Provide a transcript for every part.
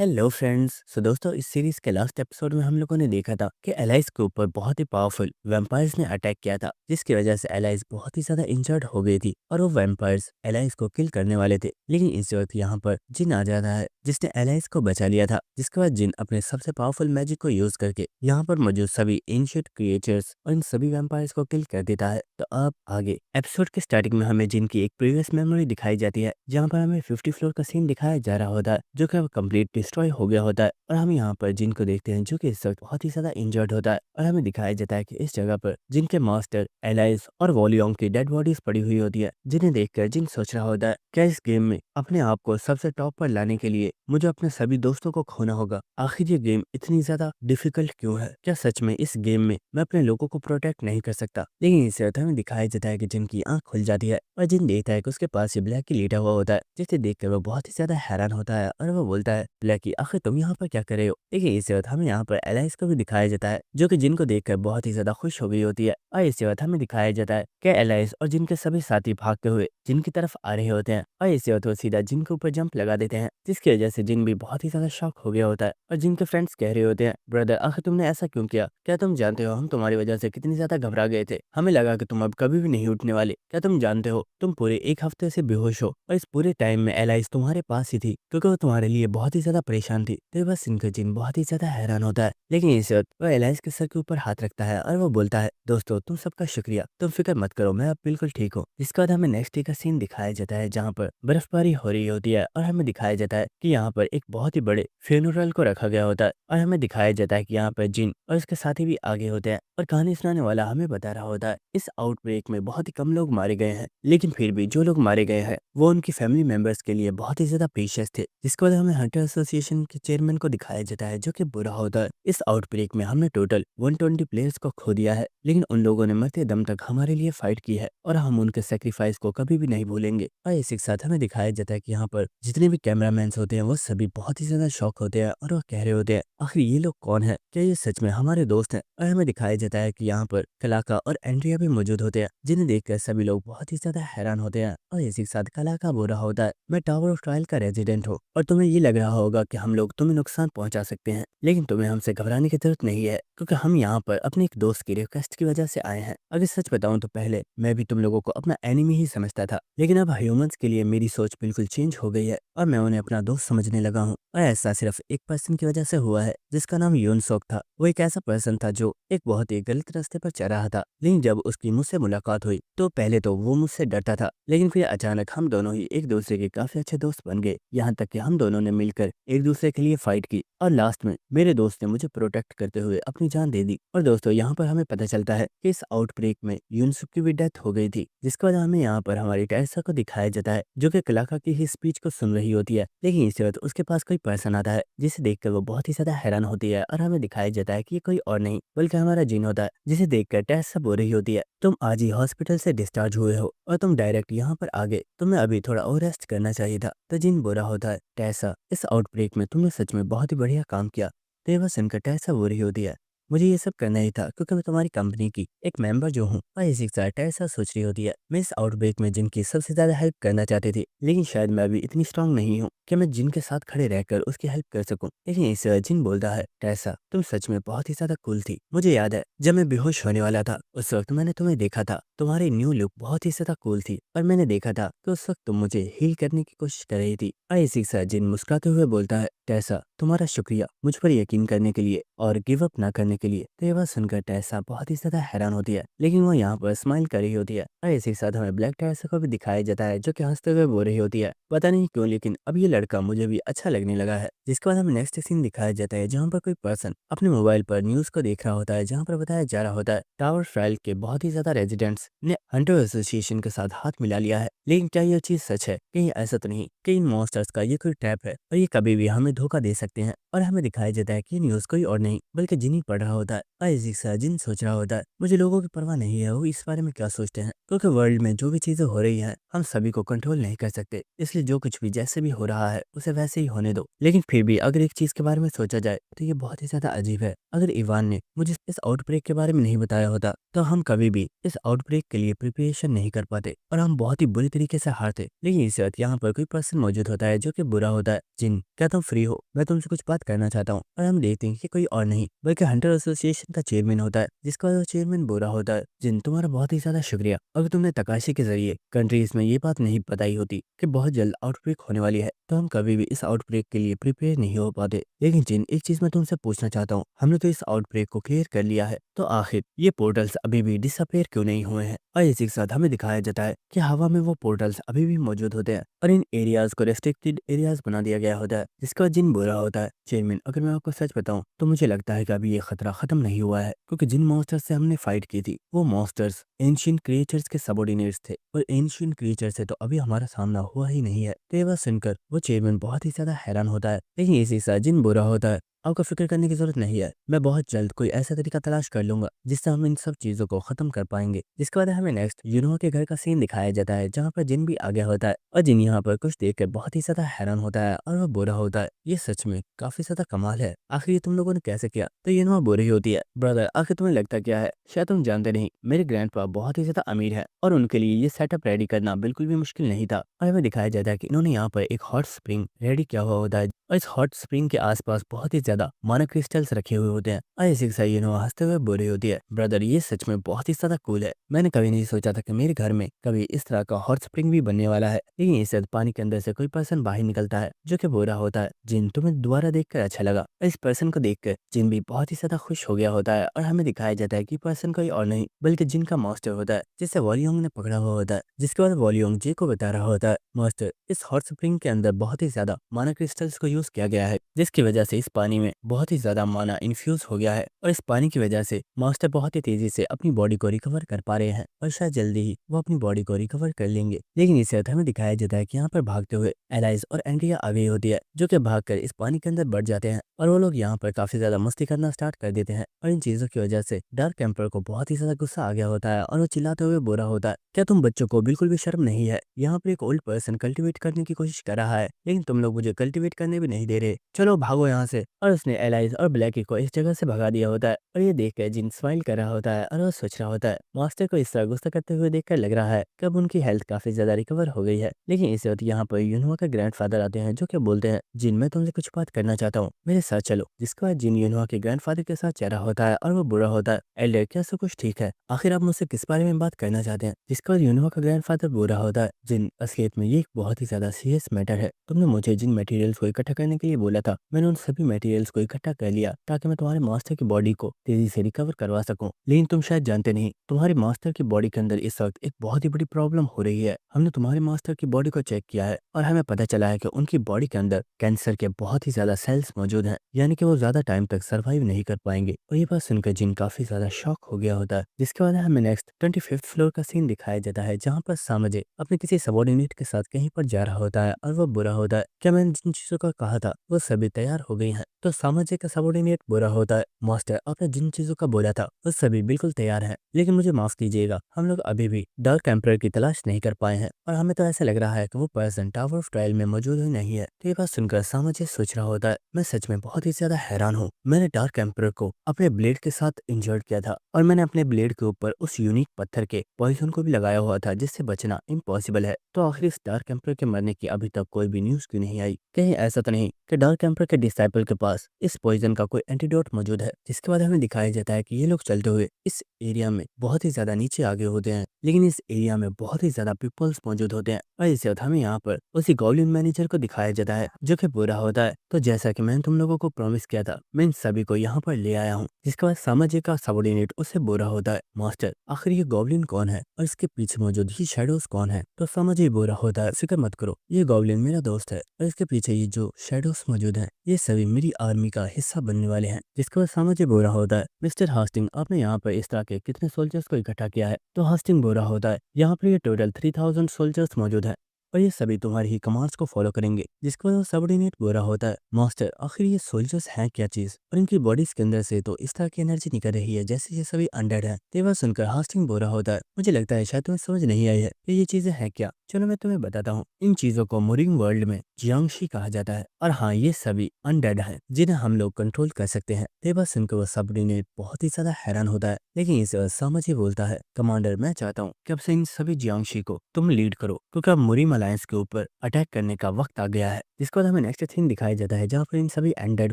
Hello friends. दोस्तों, इस series के लास्ट एपिसोड में हम लोगों ने देखा था कि एलाइस के ऊपर बहुत ही पावरफुल वैम्पायर्स ने अटैक किया था, जिसकी वजह से एलाइस बहुत ही ज्यादा इंजर्ड हो गई थी और वो वैम्पायर्स एलाइस को किल करने वाले थे। लेकिन इस वक्त यहाँ पर जिन आ जाता है जिसने एलाइस को बचा लिया था, जिसके बाद जिन अपने सबसे पावरफुल मैजिक को यूज करके यहाँ पर मौजूद सभी एंशिएंट क्रिएचर्स और इन सभी वैम्पायर्स को किल कर देता है। तो अब आगे एपिसोड के स्टार्टिंग में हमें जिन की एक प्रीवियस मेमोरी दिखाई जाती है, जहाँ पर हमें 50 फ्लोर का सीन दिखाया जा रहा होता है, जो कि अब कंप्लीट डिस्ट्रॉय हो गया होता है। और हम यहाँ पर जिन को देखते हैं, जो कि इस वक्त बहुत ही ज्यादा इंजर्ड होता है। और हमें दिखाया जाता है कि इस जगह पर जिनके मास्टर एलाइस और वॉलियोंग की डेड बॉडीज पड़ी हुई होती है, जिन्हें देखकर जिन सोच रहा होता है क्या इस गेम में अपने आप को सबसे टॉप पर लाने के लिए मुझे अपने सभी दोस्तों को खोना होगा। आखिर ये गेम इतनी ज्यादा डिफिकल्ट क्यों है? क्या सच में इस गेम में मैं अपने लोगों को प्रोटेक्ट नहीं कर सकता? लेकिन इस वक्त हमें दिखाया जाता है कि जिन की आंख खुल जाती है और जिन देखता है कि उसके पास ये ब्लैक की लेटा हुआ होता है, जिसे देखकर वो बहुत ही ज्यादा हैरान होता है और वो बोलता है, ब्लैकी आखिर तुम यहाँ पर क्या कर रहे हो? देखिए, इस वक्त हमें यहाँ पर एलाइस को भी दिखाया जाता है, जो कि जिनको देखकर बहुत ही ज्यादा खुश हो गई होती है। और इस वक्त हमें दिखाया जाता है कि एलाइस और जिनके सभी साथी भागते हुए जिनकी तरफ आ रहे होते हैं। और इस वक्त वो सीधा जिन के ऊपर जंप लगा देते हैं, जिसकी वजह से जिन भी बहुत ही ज्यादा शॉक हो गया होता है। और जिनके फ्रेंड्स कह रहे होते हैं, ब्रदर आखिर तुमने ऐसा क्यों किया? क्या तुम जानते हो हम तुम्हारी वजह से कितनी ज्यादा घबरा गए थे? हमें लगा कि तुम अब कभी भी नहीं उठने वाले। क्या तुम जानते हो तुम पूरे एक हफ्ते से बेहोश हो और इस पूरे टाइम में एलाइस तुम्हारे पास ही थी, क्योंकि वो तुम्हारे लिए बहुत ही ज्यादा परेशान थी। तो बस इनका जिन बहुत ही ज्यादा हैरान होता है। लेकिन इस वक्त वो एलाइस के सर के ऊपर हाथ रखता है और वो बोलता है, दोस्तों तुम सबका शुक्रिया, तुम फिक्र मत करो, मैं अब बिल्कुल ठीक हूँ। इसके बाद हमें नेक्स्ट डे का सीन दिखाया जाता है, जहाँ पर बर्फबारी हो रही होती है और हमें दिखाया जाता है कि यहाँ पर एक बहुत ही बड़े फ्यूनरल को रखा गया होता है। और हमें दिखाया जाता है कि यहाँ पर जिन और उसके साथी भी आगे होते हैं। और कहानी सुनाने वाला हमें बता रहा होता है, इस आउटब्रेक में बहुत ही कम लोग मारे गए हैं, लेकिन फिर भी जो लोग मारे गए हैं वो उनकी फैमिली मेंबर्स के लिए बहुत ही ज्यादा प्रीशियस थे। जिसके बाद हमें हंटर एसोसिएशन के चेयरमैन को दिखाया जाता है, जो कि बुरा होता है। इस आउटब्रेक में हमने टोटल 120 प्लेयर्स को खो दिया है, लेकिन उन लोगों ने मरते दम तक हमारे लिए फाइट की है और हम उनके सेक्रीफाइस को कभी भी नहीं भूलेंगे। और इसी के साथ हमें दिखाया जाता है कि यहाँ पर जितने भी कैमरामैन होते हैं वो सभी बहुत ही ज्यादा शॉक होते हैं और वो कह रहे होते हैं, आखिर ये लोग कौन है? क्या ये सच में हमारे दोस्त हैं? और हमें दिखाया जाता है कि यहाँ पर कलाका और एंड्रिया भी मौजूद होते हैं, जिन्हें देखकर सभी लोग बहुत ही ज्यादा हैरान होते हैं। और इसी के साथ कलाका बोल रहा होता है, मैं टावर ऑफ ट्रायल का रेजिडेंट हूँ और तुम्हें ये लग रहा होगा कि हम लोग तुम्हें नुकसान पहुंचा सकते हैं, लेकिन तुम्हें हमसे घबराने की जरूरत नहीं है, क्योंकि हम यहाँ पर अपने एक दोस्त की रिक्वेस्ट की वजह से आए हैं। अगर सच बताऊं तो पहले मैं भी तुम लोगों को अपना एनिमी ही समझता था, लेकिन अब ह्यूमंस के लिए मेरी सोच बिल्कुल चेंज हो गई है और मैं उन्हें अपना दोस्त समझने लगा हूँ। और ऐसा सिर्फ एक पर्सन की वजह से हुआ है, जिसका नाम यूनसोक था। वो एक ऐसा पर्सन था जो एक बहुत ही गलत रास्ते पर चल रहा था, लेकिन जब उसकी मुझसे मुलाकात हुई तो पहले तो वो मुझसे डरता था, लेकिन फिर अचानक हम दोनों ही एक दूसरे के काफी अच्छे दोस्त बन गए। यहाँ तक कि हम दोनों ने मिलकर एक दूसरे के लिए फाइट की और लास्ट में मेरे दोस्त ने मुझे प्रोटेक्ट करते हुए अपनी जान दे दी। और दोस्तों, यहाँ पर हमें पता चलता है कि इस आउटब्रेक में यूनसुक की भी डेथ हो गई थी। जिसके बाद हमें यहाँ पर हमारी टेरेसा को दिखाया जाता है, जो कि कलाका की ही स्पीच को सुन रही होती है। लेकिन इसी वक्त उसके पास कोई पर्सन आता है, जिसे देखकर वो बहुत ही ज्यादा हैरान होती है और हमें दिखाया जाता है कि ये कोई और नहीं बल्कि हमारा जिन होता है, जिसे देखकर टेरेसा बोल रही होती है, तुम आज ही हॉस्पिटल से डिस्चार्ज हुए हो और तुम डायरेक्ट यहाँ पर आ गए, तुम्हें अभी थोड़ा और रेस्ट करना चाहिए था। तो जिन बोला होता है, टेरेसा इस आउटब्रेक में तुमने सच में बहुत ही बढ़िया काम किया। तो ये बस सुनकर टेरेसा बोल रही होती है, मुझे ये सब करना ही था क्योंकि मैं तुम्हारी कंपनी की एक मेंबर जो हूँ। और इसी के साथ टेरेसा सोच रही होती है, मैं इस आउटब्रेक में जिनकी सबसे ज्यादा हेल्प करना चाहती थी, लेकिन शायद मैं अभी इतनी स्ट्रांग नहीं हूँ कि मैं जिनके साथ खड़े रहकर उसकी हेल्प कर सकूं। लेकिन इस जिन बोलता है, टेरेसा तुम सच में बहुत ही ज्यादा कूल थी। मुझे याद है जब मैं बेहोश होने वाला था, उस वक्त मैंने तुम्हें देखा था, तुम्हारी न्यू लुक बहुत ही ज्यादा कूल थी और मैंने देखा था कि उस वक्त तुम मुझे हील करने की कोशिश कर रही थी। और इसी के साथ जिन मुस्कुराते हुए बोलता है, टेरेसा तुम्हारा शुक्रिया मुझ पर यकीन करने के लिए और गिव अप ना करने के लिए। तो ये बात सुनकर टेरेसा बहुत ही ज्यादा हैरान होती है, लेकिन वो यहाँ पर स्माइल कर रही होती है। और इसी के साथ हमें ब्लैक टेरेसा को भी दिखाया जाता है, जो कि हंसते हुए बोल रही होती है, पता नहीं क्यों लेकिन अब ये लड़का मुझे भी अच्छा लगने लगा है। जिसके बाद हमें नेक्स्ट सीन दिखाया जाता है, जहाँ पर कोई पर्सन अपने मोबाइल पर न्यूज को देख रहा होता है, जहाँ पर बताया जा रहा होता है टावर ट्रायल के बहुत ही ज्यादा रेजिडेंट्स ने हंटर एसोसिएशन के साथ हाथ मिला लिया है। लेकिन क्या ये चीज सच है? कहीं ऐसा तो नहीं कि इन मॉन्स्टर्स का ये कोई ट्रैप है और ये कभी भी हमें धोखा दे सकते हैं? और हमें दिखाया जाता है कि ये न्यूज़ कोई और नहीं बल्कि जिन ही पढ़ रहा होता है और इसी से जिन सोच रहा होता है। मुझे लोगों की परवाह नहीं है वो इस बारे में क्या सोचते हैं, क्योंकि वर्ल्ड में जो भी चीज़ें हो रही हैं हम सभी को कंट्रोल नहीं कर सकते, इसलिए जो कुछ भी जैसे भी हो रहा है उसे वैसे ही होने दो। लेकिन फिर भी अगर एक चीज़ के बारे में सोचा जाए तो ये बहुत ही ज़्यादा अजीब है। अगर इवान ने मुझे इस आउटब्रेक के बारे में नहीं बताया होता तो हम कभी भी इस आउटब्रेक के लिए प्रिपरेशन नहीं कर पाते और हम बहुत ही बुरी तरीके से हारते। लेकिन इस वक्त यहाँ पर कोई पर्सन मौजूद होता है जो कि बुरा होता है। जिन, क्या तुम फ्री हो? मैं तुमसे कुछ बात करना चाहता हूँ। और हम देखते हैं कि कोई और नहीं बल्कि हंटर एसोसिएशन का चेयरमैन होता है, जिसका वो चेयरमैन बुरा होता है। जिन, तुम्हारा बहुत ही ज्यादा शुक्रिया। अगर तुमने तकाशी के जरिए कंट्रीज में ये बात नहीं बताई होती कि बहुत जल्द आउटब्रेक होने वाली है तो हम कभी भी इस आउटब्रेक के लिए प्रिपेयर नहीं हो पाते। लेकिन जिन, एक चीज मैं तुमसे पूछना चाहता हूँ, हमने तो इस आउटब्रेक को क्लियर कर लिया है, तो आखिर ये पोर्टल्स अभी भी डिसअपेयर क्यों नहीं हुए हैं? और इसी के साथ हमें दिखाया जाता है कि हवा में वो पोर्टल्स अभी भी मौजूद होते हैं और इन एरियाज को रेस्ट्रिक्टेड एरियाज बना दिया गया होता है, जिसका जिन बुरा होता है। चेयरमैन, अगर मैं आपको सच बताऊं तो मुझे लगता है कि अभी ये खतरा खत्म नहीं हुआ है, क्योंकि जिन मॉन्स्टर्स से हमने फाइट की थी वो मॉन्स्टर्स एंशिएंट क्रिएचर्स के सबऑर्डिनेट्स थे और एंशिएंट क्रिएचर से तो अभी हमारा सामना हुआ ही नहीं है। तो ये बात सुनकर वो चेयरमैन बहुत ही ज्यादा हैरान होता है। लेकिन इसी साथ जिन बुरा होता है, आपको फिक्र करने की जरूरत नहीं है, मैं बहुत जल्द कोई ऐसा तरीका तलाश कर लूंगा जिससे हम इन सब चीजों को खत्म कर पाएंगे। जिसके बाद हमें नेक्स्ट यूनोवा के घर का सीन दिखाया जाता है, जहाँ पर जिन भी आ गया होता है और जिन यहाँ पर कुछ देखकर बहुत ही ज्यादा हैरान होता है और वो बुरा होता है। ये सच में काफी ज्यादा कमाल है, आखिर ये तुम लोगों ने कैसे किया? तो यूनोवा बुरी होती है। ब्रदर, आखिर तुम्हें लगता क्या है? शायद तुम जानते नहीं, मेरे ग्रैंडपा बहुत ही ज्यादा अमीर है और उनके लिए ये सेटअप रेडी करना बिल्कुल भी मुश्किल नहीं था। और हमें दिखाया जाता है कि इन्होंने यहाँ पर एक हॉट स्प्रिंग रेडी किया हुआ होता है और इस हॉट स्प्रिंग के आसपास बहुत ही ज्यादा माना क्रिस्टल्स रखे हुए होते हैं। और इसी के साथ यूनोवा हंसते हुए बोल रही होती है, ब्रदर ये सच में बहुत ही ज्यादा कूल है। मैंने कभी नहीं सोचा था कि मेरे घर में कभी इस तरह का हॉट स्प्रिंग भी बनने वाला है। लेकिन इससे पानी के अंदर से कोई पर्सन बाहर निकलता है जो कि बुरा होता है। जिन, तुम्हें दोबारा देखकर अच्छा लगा। और इस पर्सन को देखकर जिन भी बहुत ही ज्यादा खुश हो गया होता है और हमें दिखाया जाता है कि पर्सन कोई और नहीं बल्कि जिन का मास्टर होता है, जिसे वॉलियोंग ने पकड़ा हुआ होता है। जिसके बाद वॉलियोंग जे को बता रहा होता है, मास्टर इस हॉट स्प्रिंग के अंदर बहुत ही ज्यादा माना क्रिस्टल्स को यूज किया गया है, जिसकी वजह से इस पानी में बहुत ही ज्यादा माना इन्फ्यूज हो गया है और इस पानी की वजह से मास्टर बहुत ही तेजी से अपनी बॉडी को रिकवर कर पा रहे हैं और शायद जल्दी ही वो अपनी बॉडी को रिकवर कर लेंगे। लेकिन इस वक्त हमें दिखाया जाता है कि यहाँ पर भागते हुए एलाइज और एंड्रिया आ गई होती है, जो कि भागकर इस पानी के अंदर बढ़ जाते हैं और वो लोग यहाँ पर काफी ज्यादा मस्ती करना स्टार्ट कर देते हैं। और इन चीजों की वजह से डार्क एम्पर को बहुत ही ज्यादा गुस्सा आ गया होता है और वो चिल्लाते हुए बुरा होता है, क्या तुम बच्चों को बिल्कुल भी शर्म नहीं है? यहाँ पर एक ओल्ड पर्सन कल्टिवेट करने की कोशिश कर रहा है लेकिन तुम लोग मुझे कल्टिवेट करने भी नहीं दे रहे, चलो भागो यहाँ से। और उसने एलाइज और ब्लैकी को इस जगह से भगा दिया होता है और ये देख कर जिन स्माइल कर रहा होता है और वो सोच रहा होता है मास्टर को इस तरह गुस्सा करते हुए देखकर लग रहा है कि अब उनकी हेल्थ काफी ज्यादा रिकवर हो गई है। लेकिन इस वक्त यहाँ पर यूनोवा का ग्रैंडफादर आते हैं, जो कि बोलते हैं, जिन मैं तुमसे कुछ बात करना चाहता हूँ, मेरे साथ चलो। जिसके बाद जिन यूनोवा के ग्रैंडफादर के साथ चेहरा होता है और वो बुरा होता है, एल्डर क्या सब कुछ ठीक है? आखिर आप मुझसे किस बारे में बात करना चाहते हैं? जिसके बाद यूनोवा का ग्रैंडफादर बुरा होता है, जिन असलियत में ये एक बहुत ही ज्यादा सीरियस मैटर है। तुमने मुझे जिन मटेरियल्स को इकट्ठा करने के लिए बोला था, मैंने उन सभी मटेरियल्स को इकट्ठा कर लिया ताकि मैं तुम्हारे मास्टर की बॉडी को तेजी से रिकवर करवा सकूं। लेकिन तुम शायद जानते नहीं, तुम्हारे मास्टर की बॉडी के अंदर इस वक्त एक बहुत ही बड़ी प्रॉब्लम हो रही है। हमने तुम्हारे मास्टर की बॉडी को चेक किया है और हमें पता चला है कि उनकी बॉडी के अंदर कैंसर के बहुत ही ज्यादा सेल्स मौजूद हैं, यानी कि वो ज्यादा टाइम तक सर्वाइव नहीं कर पाएंगे। और ये बात सुनकर जिन काफी ज्यादा शॉक हो गया होता है। जिसके बाद हमें नेक्स्ट 25th फ्लोर का सीन दिखाया जाता है, जहाँ पर सामजे अपने किसी सबॉर्डिनेट के साथ कहीं पर जा रहा होता है और वो बुरा होता है, क्या मैंने जिन चीजों का कहा था वो सभी तैयार हो गई हैं? तो सामजे का सबॉर्डिनेट बुरा होता है, मास्टर आपने जिन चीजों का बोला था वो सभी बिल्कुल तैयार हैं, लेकिन मुझे माफ कीजिएगा, हम लोग अभी भी डार्क एम्परर की तलाश नहीं कर पाए हैं और हमें तो ऐसा लग रहा है कि वो पर्सन टावर ऑफ ट्रायल में मौजूद ही नहीं है। तो ये बात सुनकर सामजे सोच रहा होता है, मैं सच में बहुत ही ज्यादा हैरान हूँ। मैंने डार्क एम्परर को अपने ब्लेड के साथ इंजर्ड किया था और मैंने अपने ब्लेड के ऊपर उस यूनिक पत्थर के पॉइजन को भी लगाया हुआ था, जिससे बचना इम्पॉसिबल है। तो आखिर इस डार्क एम्परर के मरने की अभी तक कोई भी न्यूज क्यों नहीं आई? कहीं ऐसा तो नहीं कि डार्क एम्परर के डिसाइपल के पास इस पॉइजन का कोई एंटीडोट मौजूद है? जिसके बाद हमें दिखाया जाता है कि ये लोग चलते हुए इस एरिया में बहुत ही ज्यादा नीचे आगे होते हैं, लेकिन इस एरिया में बहुत ही ज्यादा पीपल्स मौजूद होते हैं। और इस वक्त हमें यहाँ पर उसी गॉब्लिन मैनेजर को दिखाया जाता है, जो कि बुरा होता है। तो जैसा कि मैंने तुम लोगों को प्रॉमिस किया था, मैं इन सभी को यहाँ पर ले आया हूँ। जिसके बाद सामाजिक का सबॉर्डिनेट उससे बुरा होता है, मास्टर आखिर ये गॉब्लिन कौन है और इसके पीछे मौजूद ये शैडोज कौन है? तो सामाजिक बुरा होता है, फिक्र मत करो, ये गॉब्लिन मेरा दोस्त है और इसके पीछे ये जो शैडोज मौजूद हैं ये सभी मेरी आर्मी का हिस्सा बनने वाले हैं। जिसके बाद सामाजिक बुरा होता है, मिस्टर हास्टिंग आपने यहाँ पर इस तरह के कितने सोल्जर्स को इकट्ठा किया है? तो हास्टिंग बुरा होता है, यहाँ पर ये टोटल 3000 सोल्जर्स मौजूद है। और ये सभी तुम्हारी ही कमांड्स को फॉलो करेंगे, जिसके बाद वो सबऑर्डिनेट बुरा होता है। मास्टर, आखिर ये सोल्जर्स हैं क्या चीज, और इनकी बॉडीज के अंदर से तो इस तरह की एनर्जी निकल रही है जैसे ये सभी अनडेड है। तो ये बात सुनकर हास्टिंग बुरा होता है। मुझे लगता है शायद तुम्हें समझ नहीं आई है कि ये चीजें हैं क्या। चलो मैं तुम्हें बताता हूँ। इन चीजों को मुरिंग वर्ल्ड में जियांगशी कहा जाता है, और हाँ, ये सभी अनडेड हैं जिन्हें हम लोग कंट्रोल कर सकते हैं। तो ये बात सुनकर वो सबऑर्डिनेट बहुत ही ज्यादा हैरान होता है, लेकिन इसे समझ ही बोलता है, कमांडर मैं चाहता हूँ कि अब से इन सभी जियांगशी को तुम लीड करो, क्योंकि अब मुरिम अलायंस के ऊपर अटैक करने का वक्त आ गया है। जिसके बाद हमें नेक्स्ट सीन दिखाया जाता है जहाँ पर इन सभी एंडेड